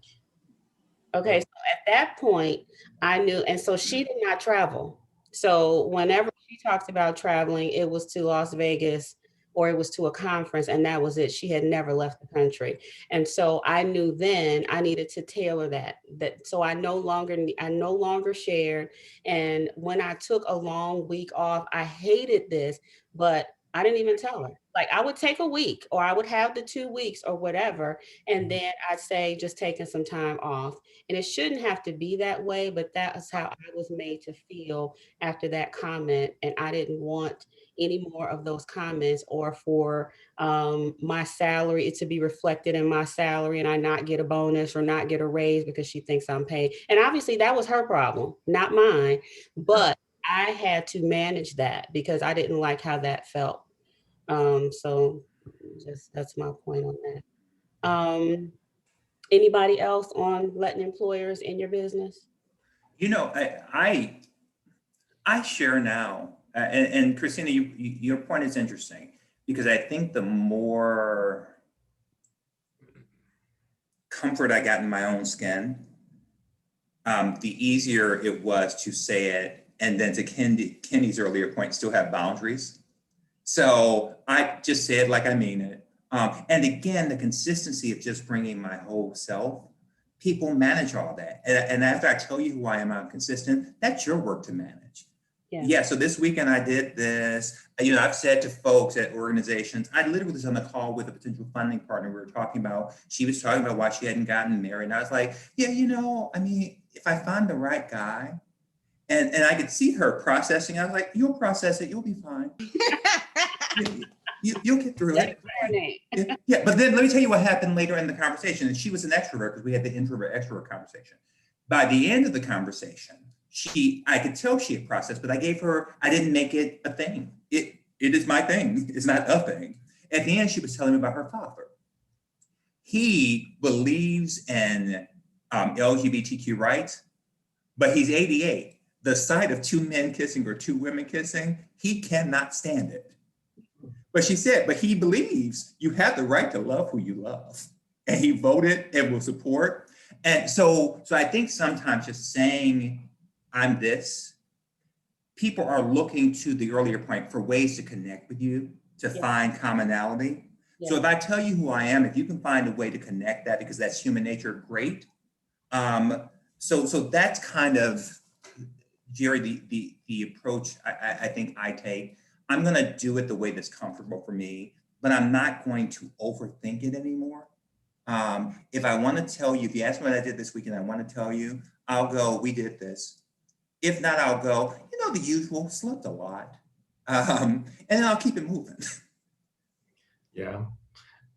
Okay, so at that point, I knew, and so she did not travel. So whenever she talked about traveling, it was to Las Vegas or it was to a conference, and that was it. She had never left the country. And so I knew then I needed to tailor that. So I no longer shared. And when I took a long week off, I hated this, but I didn't even tell her. Like I would take a week, or I would have the 2 weeks or whatever. And then I'd say just taking some time off. And it shouldn't have to be that way, but that is how I was made to feel after that comment. And I didn't want any more of those comments, or for my salary to be reflected in my salary and I not get a bonus or not get a raise because she thinks I'm paid. And obviously that was her problem, not mine. But I had to manage that because I didn't like how that felt. So just that's my point on that. Anybody else on letting employers in your business? I share now, and Christina, your point is interesting, because I think the more comfort I got in my own skin, the easier it was to say it. And then to Kenny's earlier point, still have boundaries. So I just say it like I mean it. And again, the consistency of just bringing my whole self, people manage all that. And after I tell you who I am, I'm consistent, that's your work to manage. Yeah, so this weekend I did this. I've said to folks at organizations, I literally was on the call with a potential funding partner. We were talking about, she was talking about why she hadn't gotten married. And I was like, yeah, if I find the right guy, and I could see her processing, I was like, you'll process it, you'll be fine. You'll get through it. Yeah, but then let me tell you what happened later in the conversation. And she was an extrovert because we had the introvert extrovert conversation. By the end of the conversation, I could tell she had processed, but I didn't make it a thing. It is my thing. It's not a thing. At the end, she was telling me about her father. He believes in LGBTQ rights, but he's 88. The sight of two men kissing or two women kissing, he cannot stand it. But she said, but he believes you have the right to love who you love. And he voted and will support. And so I think sometimes just saying, I'm this, people are looking to the earlier point for ways to connect with you, to find commonality. Yeah. So if I tell you who I am, if you can find a way to connect that, because that's human nature, great. So that's kind of, Jeri, the approach I think I take. I'm gonna do it the way that's comfortable for me, but I'm not going to overthink it anymore. If I wanna tell you, if you ask me what I did this weekend, I wanna tell you, I'll go, we did this. If not, I'll go, the usual, slept a lot. And then I'll keep it moving. Yeah,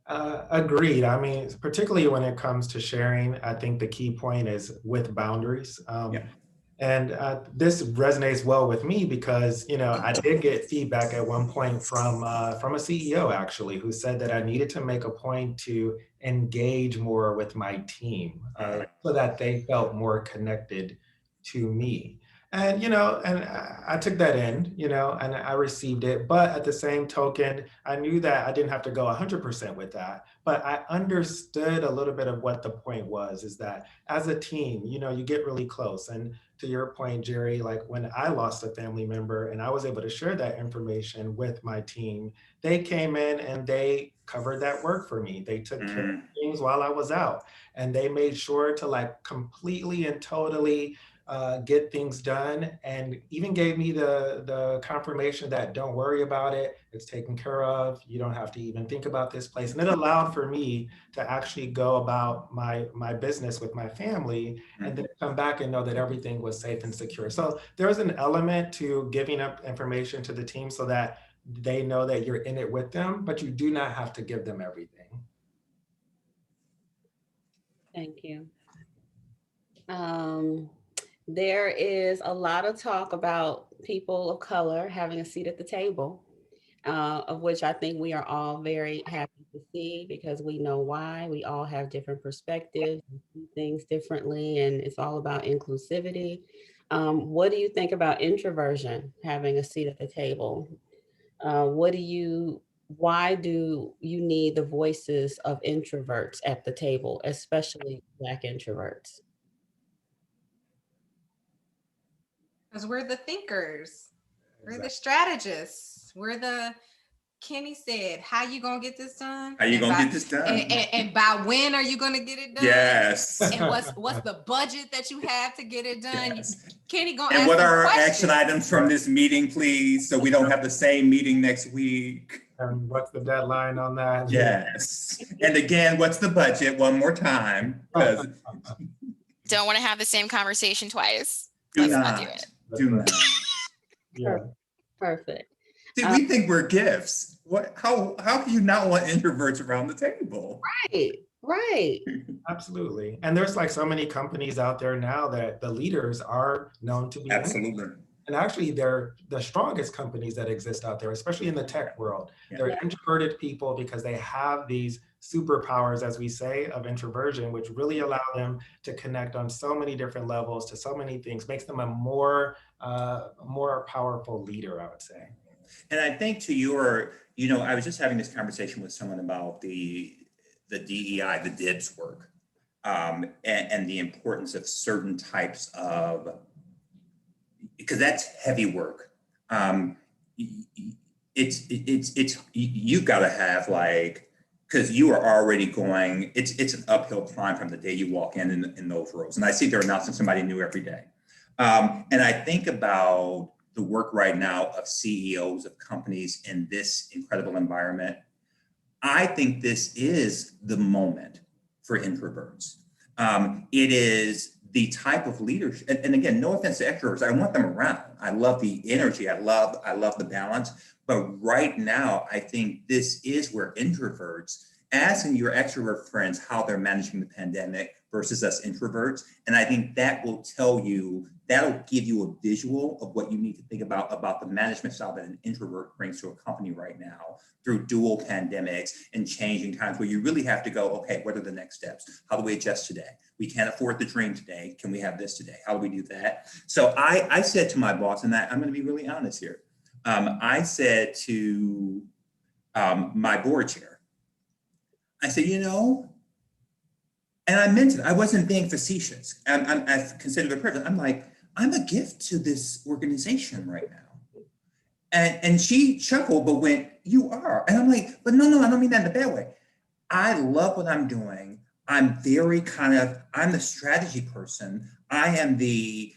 agreed. I mean, particularly when it comes to sharing, I think the key point is with boundaries. And this resonates well with me because, I did get feedback at one point from a CEO actually, who said that I needed to make a point to engage more with my team so that they felt more connected to me. And, and I took that in, and I received it. But at the same token, I knew that I didn't have to go 100% with that. But I understood a little bit of what the point was, is that as a team, you get really close. And to your point, Jeri, like when I lost a family member and I was able to share that information with my team, they came in and they covered that work for me. They took care of things while I was out, and they made sure to completely and totally get things done, and even gave me the confirmation that don't worry about it, it's taken care of, you don't have to even think about this place. And it allowed for me to actually go about my business with my family and then come back and know that everything was safe and secure. So there's an element to giving up information to the team so that they know that you're in it with them, but you do not have to give them everything. Thank you. There is a lot of talk about people of color having a seat at the table, of which I think we are all very happy to see, because we know why. We all have different perspectives, we see things differently, and it's all about inclusivity. What do you think about introversion having a seat at the table? Why do you need the voices of introverts at the table, especially Black introverts? Because we're the thinkers, we're the strategists, we're the, Keni said, how you gonna get this done? How you gonna get this done? And by when are you gonna get it done? Yes. And what's the budget that you have to get it done? Yes. Keni gonna and ask what are our questions. action items from this meeting, please, so we don't have the same meeting next week? And what's the deadline on that? Yes. And again, what's the budget? One more time. Don't want to have the same conversation twice. Let's not do it. Do not. Yeah. Perfect. See, we think we're gifts. How can you not want introverts around the table? Right. Absolutely. And there's so many companies out there now that the leaders are known to be. Absolutely. And actually, they're the strongest companies that exist out there, especially in the tech world. Yeah. They're introverted people because they have these superpowers, as we say, of introversion, which really allow them to connect on so many different levels to so many things, makes them a more powerful leader, I would say. And I think to your, I was just having this conversation with someone about the DEI, the DIBS work, and the importance of certain types of, because that's heavy work. you've got to have like, because you are already going, it's an uphill climb from the day you walk in those roles. And I see they're announcing somebody new every day. And I think about the work right now of CEOs of companies in this incredible environment. I think this is the moment for introverts. It is the type of leadership, and again, no offense to extroverts, I want them around. I love the energy, I love the balance. But right now, I think this is where introverts, asking your extrovert friends how they're managing the pandemic versus us introverts. And I think that will tell you, that'll give you a visual of what you need to think about the management style that an introvert brings to a company right now through dual pandemics and changing times, where you really have to go, okay, what are the next steps? How do we adjust today? We can't afford the dream today. Can we have this today? How do we do that? So I said to my boss, and I'm going to be really honest here. I said to my board chair, I said, and I meant it, I wasn't being facetious. I considered it privilege. I'm like, I'm a gift to this organization right now. And she chuckled, but went, you are. And I'm like, but no, I don't mean that in a bad way. I love what I'm doing. I'm very I'm the strategy person. I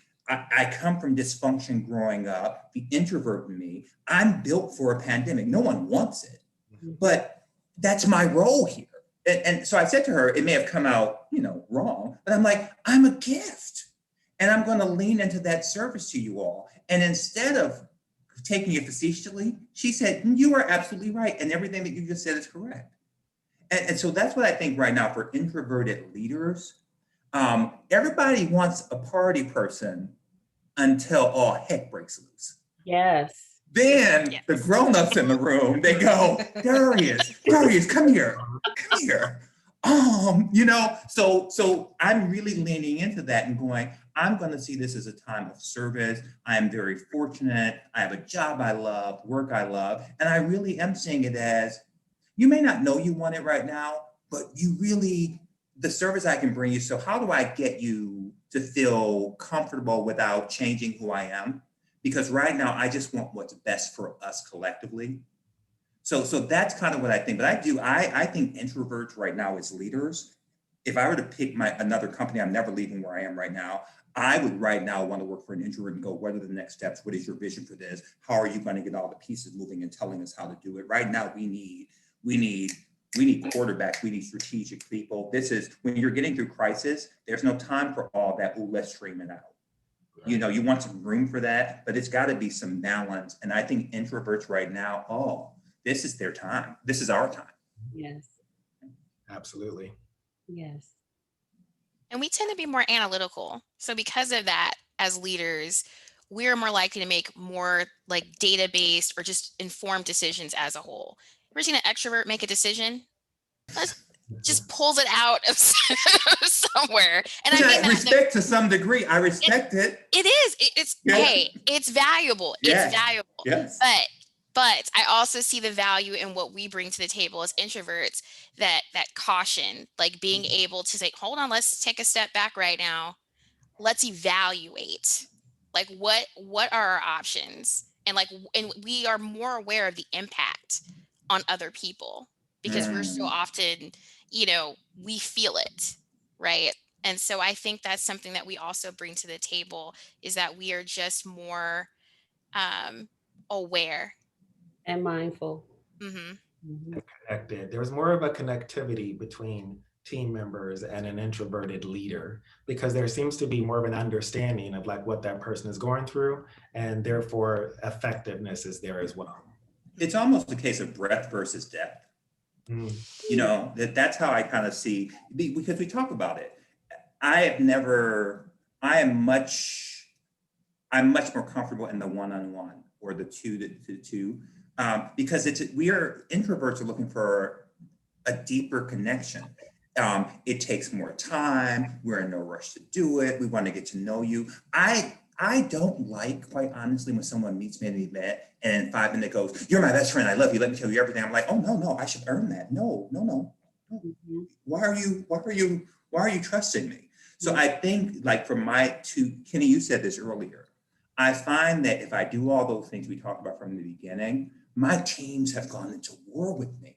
come from dysfunction growing up, the introvert in me. I'm built for a pandemic. No one wants it, but that's my role here. And so I said to her, it may have come out, wrong, but I'm like, I'm a gift. And I'm going to lean into that service to you all. And instead of taking it facetiously, she said, you are absolutely right. And everything that you just said is correct. And so that's what I think right now for introverted leaders. Everybody wants a party person until all heck breaks loose. Yes. Then the grown-ups in the room, they go, Darrious, come here. So I'm really leaning into that and going, I'm going to see this as a time of service. I am very fortunate. I have a job I love, work I love. And I really am seeing it as, you may not know you want it right now, but you really, the service I can bring you. So how do I get you to feel comfortable without changing who I am? Because right now, I just want what's best for us collectively. So that's kind of what I think. But I think introverts right now as leaders, if I were to pick another company, I'm never leaving where I am right now. I would right now want to work for an introvert and go, what are the next steps? What is your vision for this? How are you going to get all the pieces moving and telling us how to do it? Right now, we need quarterbacks, we need strategic people. This is, when you're getting through crisis, there's no time for all that, let's stream it out. Right. You want some room for that, but it's got to be some balance. And I think introverts right now, this is their time. This is our time. Yes. Absolutely. Yes. And we tend to be more analytical. So because of that, as leaders, we're more likely to make more like data-based or just informed decisions as a whole. Ever seen an extrovert make a decision? Just pulls it out of somewhere. And I mean, respect to some degree. I respect it. It is. It's valuable. Yes. It's valuable. Yes. But I also see the value in what we bring to the table as introverts, that caution, like being able to say, hold on, let's take a step back right now. Let's evaluate, like what are our options? And we are more aware of the impact on other people because we're so often, we feel it, right? And so I think that's something that we also bring to the table, is that we are just more aware and mindful. Mm-hmm. Mm-hmm. Connected. There's more of a connectivity between team members and an introverted leader, because there seems to be more of an understanding of like what that person is going through, and therefore effectiveness is there as well. It's almost a case of breadth versus depth. That's how I kind of see, because we talk about it. I'm much more comfortable in the one-on-one or the two to two, because introverts are looking for a deeper connection. It takes more time. We're in no rush to do it. We want to get to know you. I don't like, quite honestly, when someone meets me at an event and in 5 minutes goes, you're my best friend, I love you, let me tell you everything. I'm like, oh, no, I should earn that. No. Mm-hmm. Why are you trusting me? So I think, like, Keni, you said this earlier, I find that if I do all those things we talked about from the beginning, my teams have gone into war with me.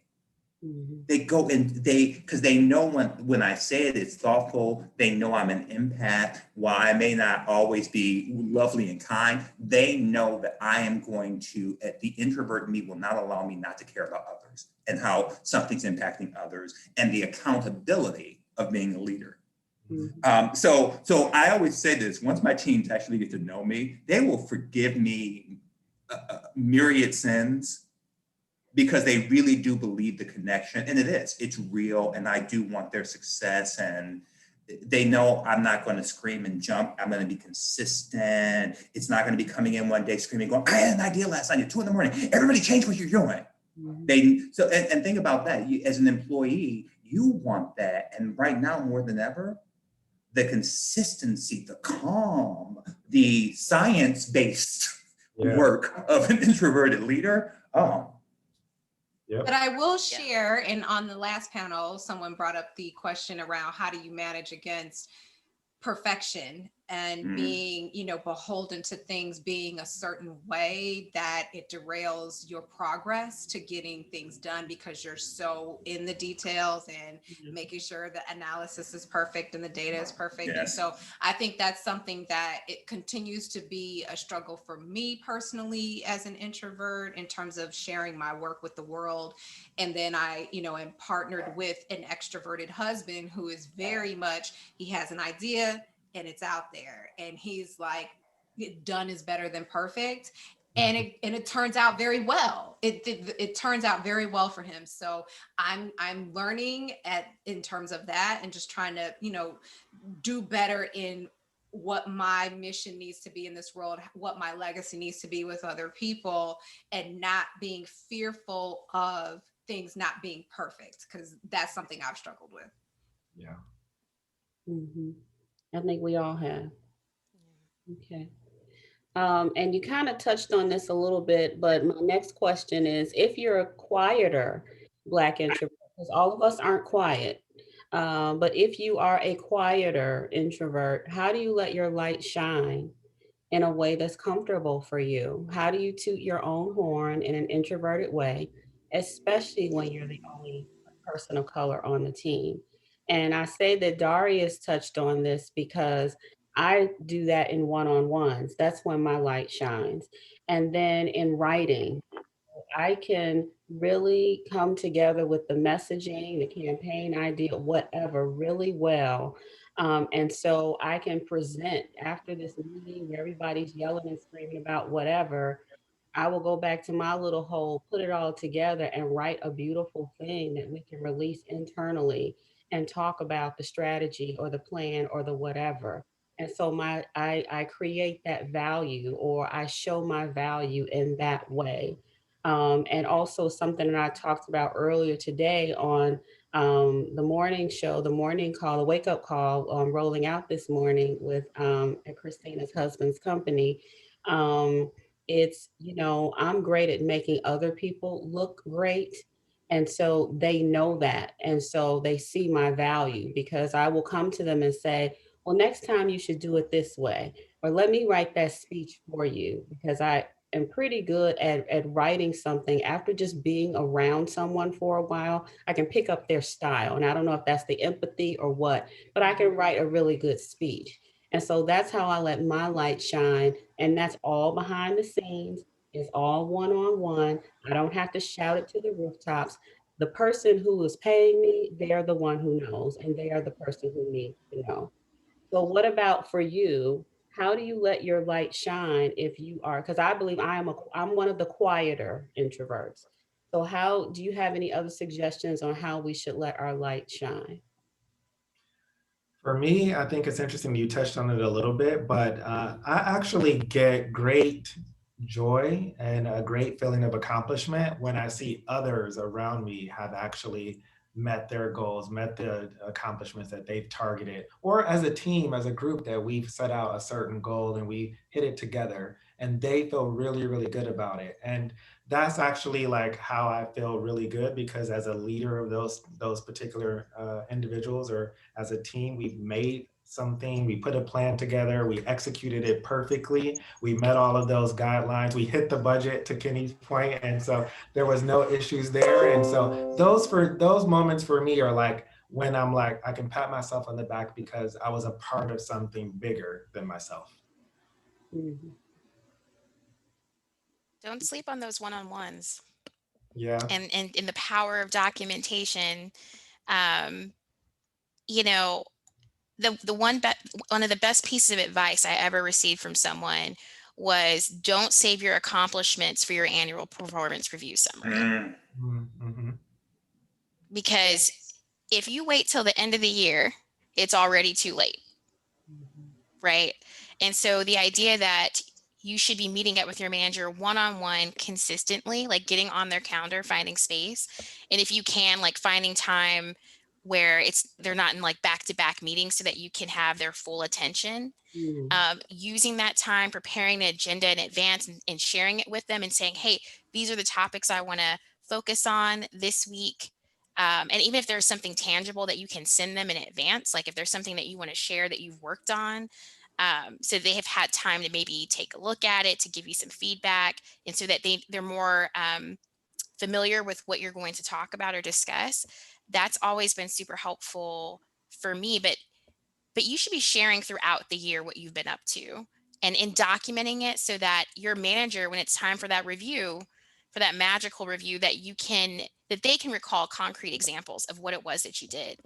Mhm. They go and because they know when I say it, it's thoughtful. They know I'm an empath. While I may not always be lovely and kind, they know that I am going to, the introvert in me will not allow me not to care about others and how something's impacting others and the accountability of being a leader. Mhm. So I always say this, once my teams actually get to know me, they will forgive me myriad sins because they really do believe the connection, and it's real, and I do want their success, and they know I'm not going to scream and jump. I'm going to be consistent. It's not going to be coming in one day screaming, going, I had an idea last night at 2 a.m. Everybody change what you're doing. Mhm. And think about that. As an employee, you want that. And right now, more than ever, the consistency, the calm, the science-based Yeah. work of an introverted leader. Oh, Yep. But I will share, and on the last panel, someone brought up the question around how do you manage against perfection and being, beholden to things being a certain way that it derails your progress to getting things done because you're so in the details and making sure the analysis is perfect and the data is perfect. Yes. And so I think that's something that it continues to be a struggle for me personally as an introvert in terms of sharing my work with the world. And then I, am partnered with an extroverted husband who is very much, he has an idea and it's out there, and he's like, done is better than perfect, and it turns out very well. It turns out very well for him. So I'm learning in terms of that, and just trying to do better in what my mission needs to be in this world, what my legacy needs to be with other people, and not being fearful of things not being perfect, because that's something I've struggled with. Yeah. Mhm. I think we all have. Okay. And you kind of touched on this a little bit, but my next question is, if you're a quieter Black introvert, because all of us aren't quiet, but if you are a quieter introvert, how do you let your light shine in a way that's comfortable for you? How do you toot your own horn in an introverted way, especially when you're the only person of color on the team? And I say that Darrious touched on this because I do that in one-on-ones. That's when my light shines. And then in writing, I can really come together with the messaging, the campaign idea, whatever, really well. And so I can present after this meeting where everybody's yelling and screaming about whatever. I will go back to my little hole, put it all together, and write a beautiful thing that we can release internally and talk about the strategy or the plan or the whatever. And so I create that value, or I show my value in that way. And also something that I talked about earlier today on the morning show, the morning call, the wake up call, rolling out this morning with at Christina's husband's company. It's, I'm great at making other people look great. And so they know that. And so they see my value, because I will come to them and say, well, next time you should do it this way, or let me write that speech for you, because I am pretty good at writing something after just being around someone for a while. I can pick up their style. And I don't know if that's the empathy or what, but I can write a really good speech. And so that's how I let my light shine. And that's all behind the scenes. It's all one-on-one. I don't have to shout it to the rooftops. The person who is paying me, they're the one who knows, and they are the person who needs to know. So what about for you? How do you let your light shine if you are, because I believe I'm one of the quieter introverts. So how do you have any other suggestions on how we should let our light shine? For me, I think it's interesting you touched on it a little bit, but I actually get great joy and a great feeling of accomplishment when I see others around me have actually met their goals, met the accomplishments that they've targeted, or as a team, as a group, that we've set out a certain goal and we hit it together and they feel really, really good about it. And that's actually like how I feel really good, because as a leader of those particular individuals, or as a team, we've made something, we put a plan together, we executed it perfectly, we met all of those guidelines, we hit the budget, to Kenny's point, and so there was no issues there. And so those moments for me are like when I'm like, I can pat myself on the back because I was a part of something bigger than myself. Mhm. Don't sleep on those one-on-ones. Yeah. And in the power of documentation. You know, one of the best pieces of advice I ever received from someone was, don't save your accomplishments for your annual performance review summary. Mm-hmm. Because if you wait till the end of the year, it's already too late, right? And so the idea that you should be meeting up with your manager one-on-one consistently, like getting on their calendar, finding space. And if you can, like finding time where they're not in like back-to-back meetings so that you can have their full attention. Using that time, preparing an agenda in advance and sharing it with them and saying, hey, these are the topics I want to focus on this week. And even if there's something tangible that you can send them in advance, like if there's something that you want to share that you've worked on, so they have had time to maybe take a look at it, to give you some feedback, and so that they're more familiar with what you're going to talk about or discuss. That's always been super helpful for me. But you should be sharing throughout the year what you've been up to, and in documenting it so that your manager, when it's time for that review, for that magical review, that they can recall concrete examples of what it was that you did.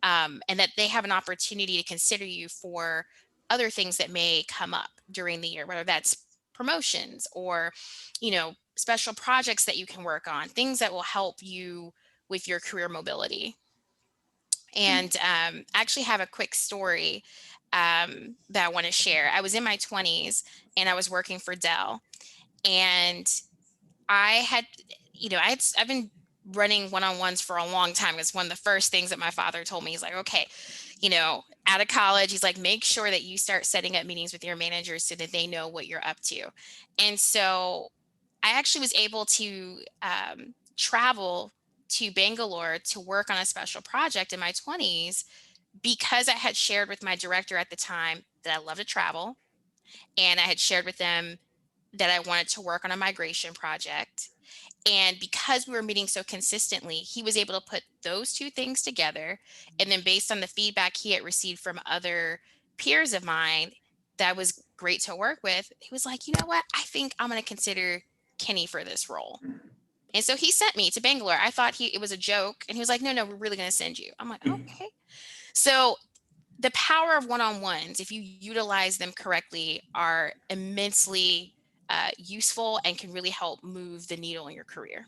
And that they have an opportunity to consider you for other things that may come up during the year, whether that's promotions or, special projects that you can work on, things that will help you with your career mobility. And I actually have a quick story that I want to share. I was in my 20s and I was working for Dell, and I had, I've been running one-on-ones for a long time. It's one of the first things that my father told me. He's like, okay, out of college, he's like, make sure that you start setting up meetings with your managers so that they know what you're up to. And so I actually was able to travel to Bangalore to work on a special project in my 20s because I had shared with my director at the time that I love to travel. And I had shared with them that I wanted to work on a migration project. And because we were meeting so consistently, he was able to put those two things together. And then based on the feedback he had received from other peers of mine that was great to work with, he was like, you know what? I think I'm going to consider Keni for this role. And so he sent me to Bangalore. I thought it was a joke. And he was like, no, we're really going to send you. I'm like, okay. So the power of one-on-ones, if you utilize them correctly, are immensely useful and can really help move the needle in your career.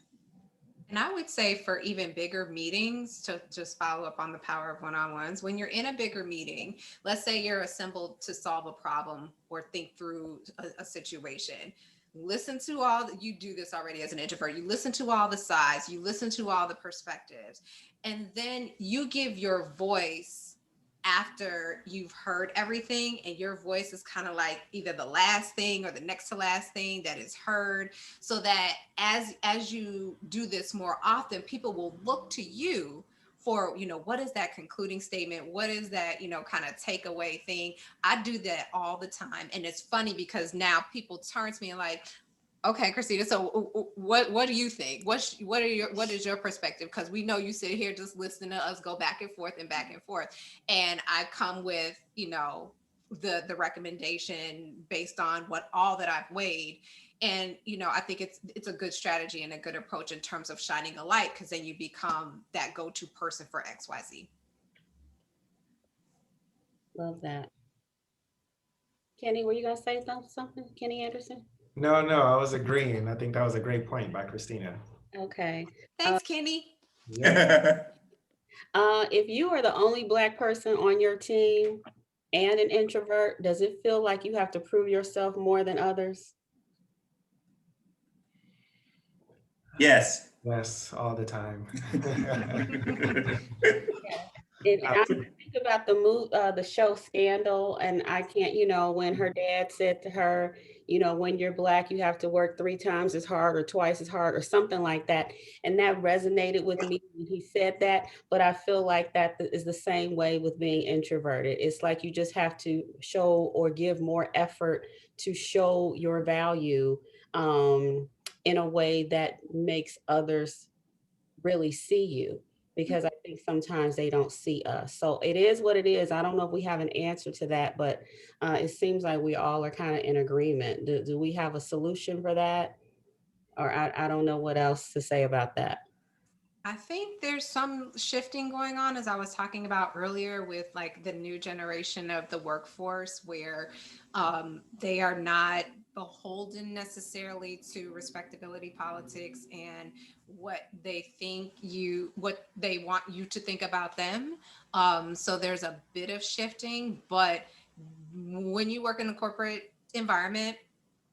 And I would say for even bigger meetings, to just follow up on the power of one-on-ones, when you're in a bigger meeting, let's say you're assembled to solve a problem or think through a situation. Listen to you do this already as an introvert, you listen to all the sides, you listen to all the perspectives, and then you give your voice after you've heard everything, and your voice is kind of like either the last thing or the next to last thing that is heard, so that as you do this more often, people will look to you for, what is that concluding statement? What is that, kind of takeaway thing? I do that all the time. And it's funny because now people turn to me and like, okay, Christina, so what do you think? What is your perspective? Because we know you sit here just listening to us go back and forth. And I come with, the recommendation based on all that I've weighed. And, I think it's a good strategy and a good approach in terms of shining a light, because then you become that go-to person for XYZ. Love that. Keni, were you going to say something? Keni Anderson? No, I was agreeing. I think that was a great point by Christina. Okay. Thanks, Keni. Yeah. If you are the only Black person on your team and an introvert, does it feel like you have to prove yourself more than others? Yes. Yes, all the time. And I think about the show Scandal, and I can't, when her dad said to her, you know, when you're Black, you have to work 3 times as hard or twice as hard or something like that. And that resonated with me when he said that. But I feel like that is the same way with being introverted. It's like you just have to show or give more effort to show your value in a way that makes others really see you, because I think sometimes they don't see us. So it is what it is. I don't know if we have an answer to that, but it seems like we all are kind of in agreement. Do we have a solution for that? Or I don't know what else to say about that. I think there's some shifting going on, as I was talking about earlier, with like the new generation of the workforce, where they are not beholden necessarily to respectability politics and what they want you to think about them. So there's a bit of shifting, but when you work in the corporate environment,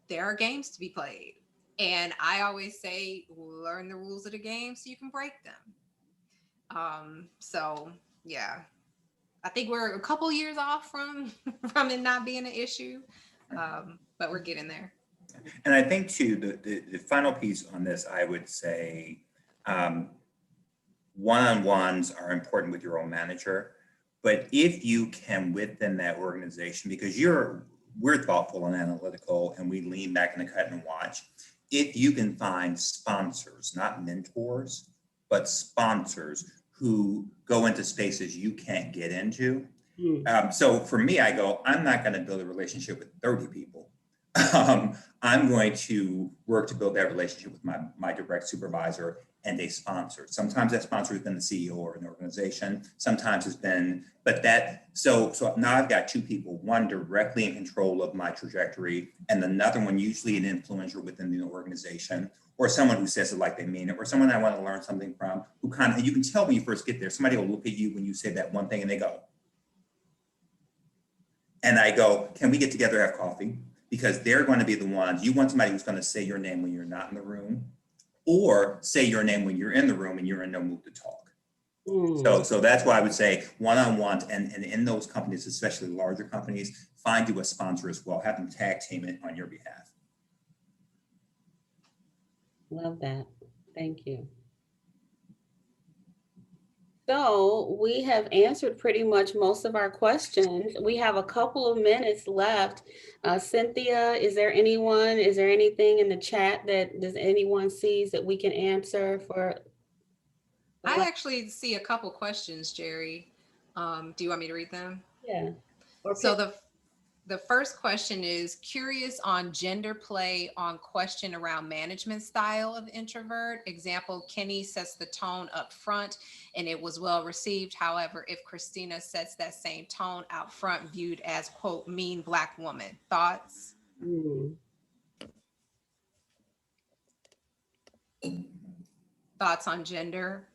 there are games to be played. And I always say, learn the rules of the game so you can break them. So yeah, I think we're a couple years off from from it not being an issue, but we're getting there. And I think too, the final piece on this, I would say, one-on-ones are important with your own manager, but if you can within that organization, because we're thoughtful and analytical and we lean back in the cut and watch, if you can find sponsors, not mentors, but sponsors who go into spaces you can't get into. So for me, I go, I'm not going to build a relationship with 30 people. I'm going to work to build that relationship with my direct supervisor and a sponsor. Sometimes that sponsor has been the CEO or an organization. Sometimes it's been, so now I've got 2 people, one directly in control of my trajectory, and another one usually an influencer within the organization, or someone who says it like they mean it, or someone I want to learn something from, who you can tell when you first get there, somebody will look at you when you say that one thing and they go. And I go, can we get together, have coffee? Because they're going to be the ones, you want somebody who's going to say your name when you're not in the room, or say your name when you're in the room and you're in no mood to talk. So that's why I would say one-on-ones, and in those companies, especially larger companies, find you a sponsor as well. Have them tag team it on your behalf. Love that. Thank you. So we have answered pretty much most of our questions. We have a couple of minutes left. Cynthia, is there anything in the chat that does anyone sees that we can answer for? I actually see a couple questions, Jeri. Do you want me to read them? Yeah. So the first question is curious on gender play on question around management style of introvert. Example, Keni sets the tone up front and it was well received. However, if Christina sets that same tone out front, viewed as, quote, mean Black woman. Thoughts? Thoughts on gender?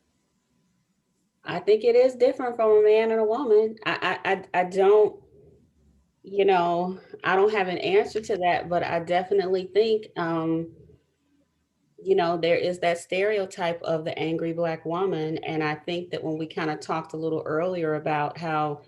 I think it is different from a man and a woman. I don't, you know, I don't have an answer to that, but I definitely think, you know, there is that stereotype of the angry Black woman. And I think that when we kind of talked a little earlier about how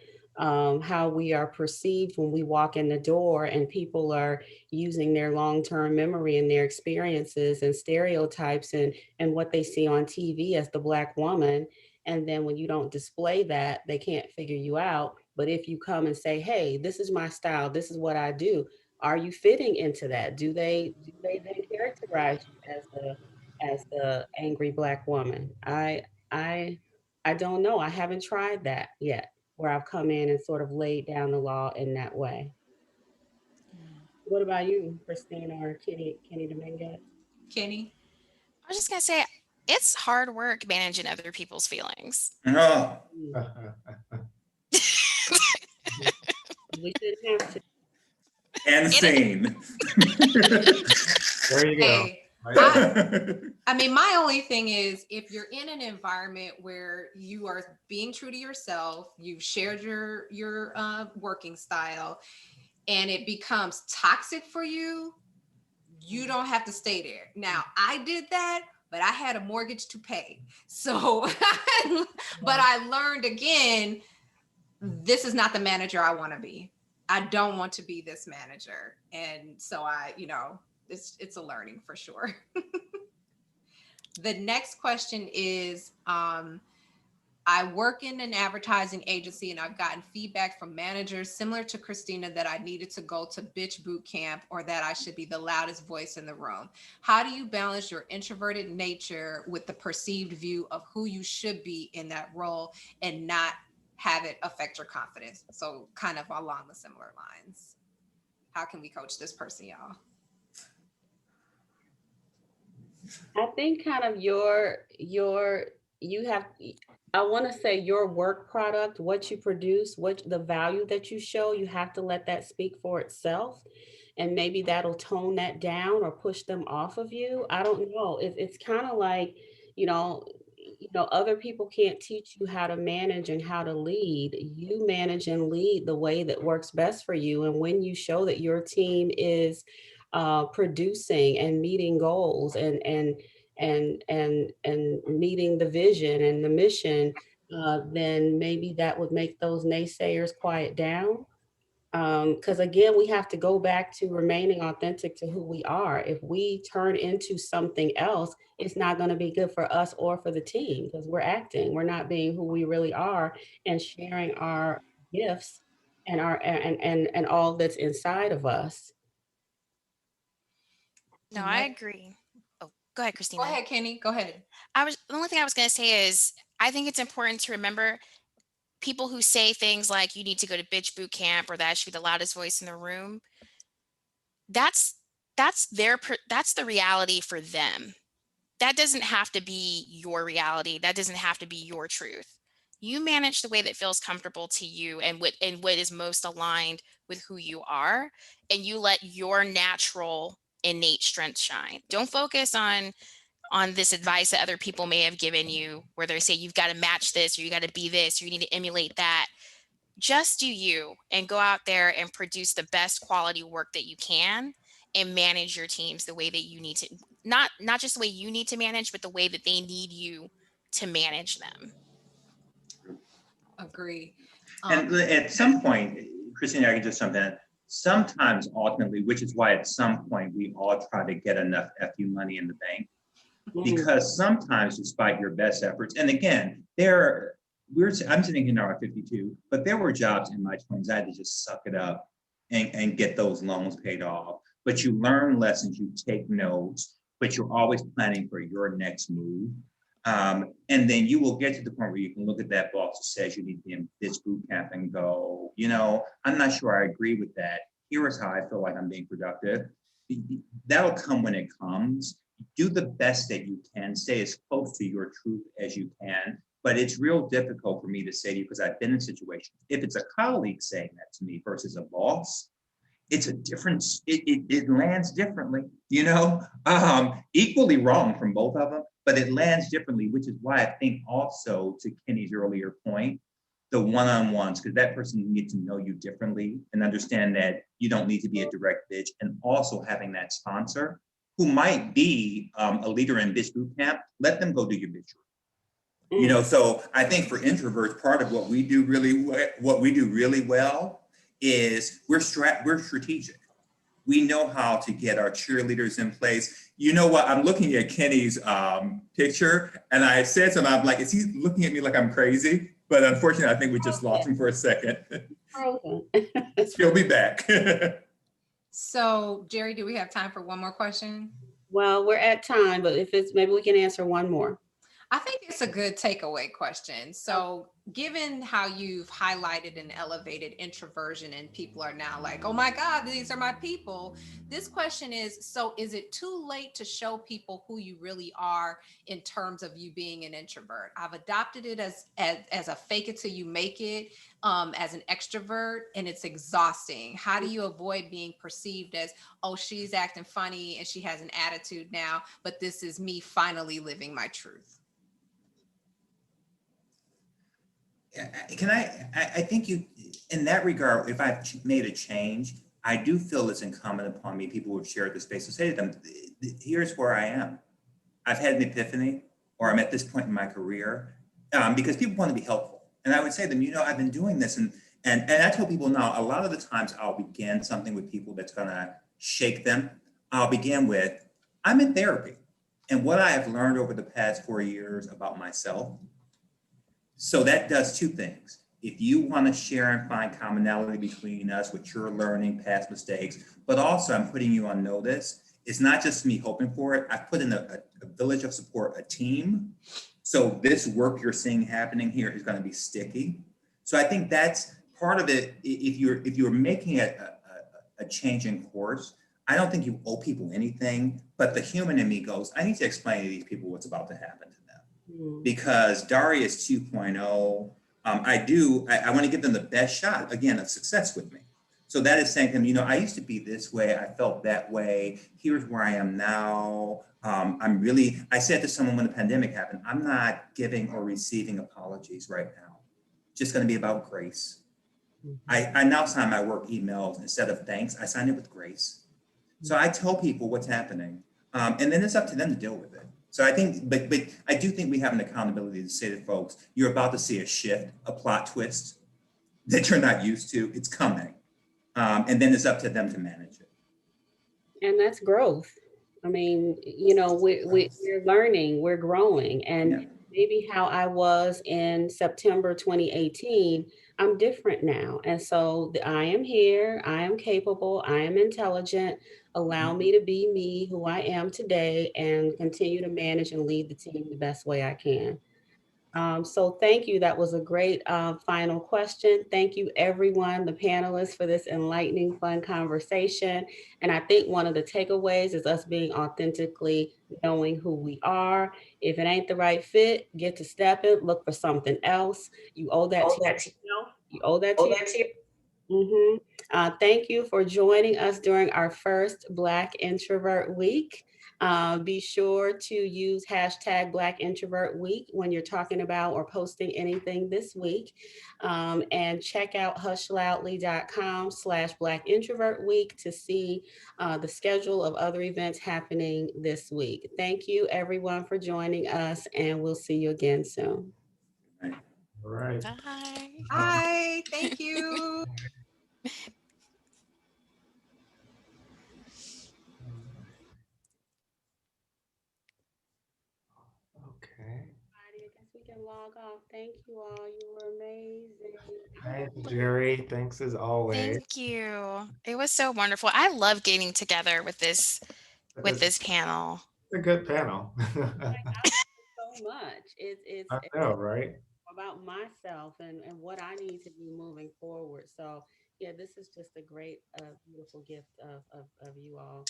we are perceived when we walk in the door, and people are using their long-term memory and their experiences and stereotypes and what they see on TV as the Black woman. And then when you don't display that, they can't figure you out. But if you come and say, hey, this is my style, this is what I do, are you fitting into that? Do they then characterize you as the angry Black woman? I don't know. I haven't tried that yet, where I've come in and sort of laid down the law in that way. What about you, Christina or Keni Dominguez? Keni? I was just gonna say, it's hard work managing other people's feelings. Oh. We shouldn't have to. And scene. There you go. Hey, I mean, my only thing is, if you're in an environment where you are being true to yourself, you've shared your working style, and it becomes toxic for you, you don't have to stay there. Now, I did that, but I had a mortgage to pay. So, but I learned again, this is not the manager I want to be. I don't want to be this manager. And so it's a learning for sure. The next question is, I work in an advertising agency and I've gotten feedback from managers similar to Christina that I needed to go to bitch boot camp or that I should be the loudest voice in the room. How do you balance your introverted nature with the perceived view of who you should be in that role and not have it affect your confidence? So kind of along the similar lines. How can we coach this person, y'all? I think kind of I want to say your work product, what you produce, what the value that you show, you have to let that speak for itself. And maybe that'll tone that down or push them off of you. I don't know. It's kind of like, other people can't teach you how to manage and how to lead. You manage and lead the way that works best for you. And when you show that your team is producing and meeting goals and meeting the vision and the mission, then maybe that would make those naysayers quiet down. Because again, we have to go back to remaining authentic to who we are. If we turn into something else, it's not going to be good for us or for the team because we're not being who we really are and sharing our gifts and and all that's inside of us. No, I agree. Oh, go ahead, Christina. Go ahead, Keni. Go ahead. The only thing I was going to say is I think it's important to remember people who say things like you need to go to bitch boot camp or that should be the loudest voice in the room. That's the reality for them. That doesn't have to be your reality. That doesn't have to be your truth. You manage the way that feels comfortable to you and what is most aligned with who you are, and you let your natural innate strength shine. Don't focus on this advice that other people may have given you where they say you've got to match this or you got to be this or you need to emulate that. Just do you and go out there and produce the best quality work that you can and manage your teams the way that you need to, not just the way you need to manage, but the way that they need you to manage them. Agree. And at some point, Christina, I can just jump in. Sometimes ultimately, which is why at some point we all try to get enough FU money in the bank, because sometimes despite your best efforts, and again, I'm sitting here now at 52, but there were jobs in my 20s I had to just suck it up and get those loans paid off. But you learn lessons, you take notes, but you're always planning for your next move. And then you will get to the point where you can look at that boss who says you need to be in this boot camp and go, I'm not sure I agree with that. Here is how I feel like I'm being productive. That'll come when it comes. Do the best that you can, stay as close to your truth as you can. But it's real difficult for me to say to you because I've been in situations. If it's a colleague saying that to me versus a boss, it's a difference. It lands differently, equally wrong from both of them, but it lands differently, which is why I think also to Kenny's earlier point, the one-on-ones, because that person needs to know you differently and understand that you don't need to be a direct bitch, and also having that sponsor who might be a leader in bitch boot camp, let them go do your bitch work. So I think for introverts, part of what we do really well is we're strategic. We know how to get our cheerleaders in place. You know what? I'm looking at Kenny's picture, and I said something. I'm like, is he looking at me like I'm crazy? But unfortunately, I think we just lost him for a second. He'll be back. So, Jeri, do we have time for one more question? Well, we're at time, but maybe we can answer one more. I think it's a good takeaway question. So given how you've highlighted and elevated introversion and people are now like, oh my God, these are my people. This question is, so is it too late to show people who you really are in terms of you being an introvert? I've adopted it as a fake it till you make it, as an extrovert, and it's exhausting. How do you avoid being perceived as, oh, she's acting funny and she has an attitude now, but this is me finally living my truth? I think in that regard, if I've made a change, I do feel it's incumbent upon me, people who have shared the space, to say to them, here's where I am. I've had an epiphany, or I'm at this point in my career, because people want to be helpful. And I would say to them, I've been doing this, and And I tell people now, a lot of the times I'll begin something with people that's gonna shake them. I'll begin with, I'm in therapy. And what I have learned over the past 4 years about myself. So that does two things. If you want to share and find commonality between us, what you're learning, past mistakes, but also I'm putting you on notice. It's not just me hoping for it. I've put in a village of support, a team. So this work you're seeing happening here is going to be sticky. So I think that's part of it. If you're making a change in course, I don't think you owe people anything, but the human in me goes, I need to explain to these people what's about to happen to them. Because Darrious 2.0, I want to give them the best shot, again, of success with me. So that is saying to them, you know, I used to be this way, I felt that way, here's where I am now. I said to someone when the pandemic happened, I'm not giving or receiving apologies right now. It's just going to be about grace. I now sign my work emails, instead of thanks, I sign it with grace. So I tell people what's happening, and then it's up to them to deal with it. So I think, but I do think we have an accountability to say to folks, you're about to see a shift, a plot twist that you're not used to. It's coming, and then it's up to them to manage it. And that's growth. I mean, you know, we're learning, we're growing, and maybe how I was in September 2018, I'm different now. And so I am here, I am capable, I am intelligent. Allow me to be me, who I am today, and continue to manage and lead the team the best way I can. So thank you. That was a great final question. Thank you, everyone, the panelists, for this enlightening, fun conversation. And I think one of the takeaways is us being authentically knowing who we are. If it ain't the right fit, get to stepping, look for something else. You owe that to yourself. You owe that to yourself. Thank you for joining us during our first Black Introvert Week. Be sure to use hashtag Black Introvert Week when you're talking about or posting anything this week. And check out hushloudly.com/Black Introvert Week to see the schedule of other events happening this week. Thank you, everyone, for joining us, and we'll see you again soon. All right. Bye. Bye. Thank you. Okay. I guess we can log off. Thank you all. You were amazing. Hi, Jeri. Thanks as always. Thank you. It was so wonderful. I love getting together with this panel. It's a good panel. I love it so much. It's I know, right? about myself and what I need to do moving forward. So yeah, this is just a great, beautiful gift of you all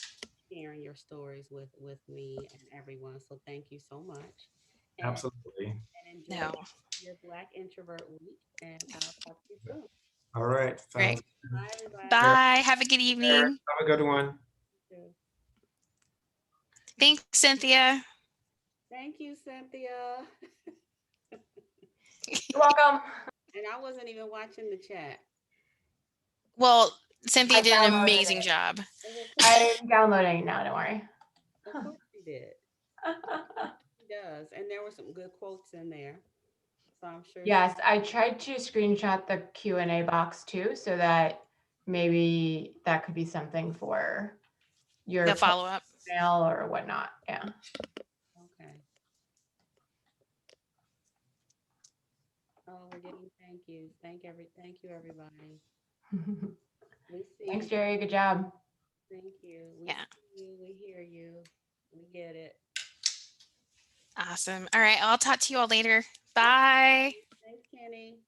sharing your stories with me and everyone. So thank you so much. And, Absolutely. and enjoy your Black Introvert Week. And I'll talk to you soon. All right. Great. Sounds good. Bye, everybody. Bye. Have a good evening. Have a good one. Thanks, Cynthia. Thank you, Cynthia. You're welcome. And I wasn't even watching the chat. Well, Cynthia I did an downloaded amazing it. job. I'm downloading it now, don't worry. Of course she did. She does. And there were some good quotes in there. So I'm sure. Yes, I tried to screenshot the Q&A box too, so that maybe that could be something for your The follow-up. mail or whatnot. Yeah. Okay. Oh, we're getting thank yous. Thank you, everybody. We see Thanks, you. Jeri. Good job. Thank you. We Yeah. see you. We hear you. We get it. Awesome. All right. I'll talk to you all later. Bye. Thanks, Kenny.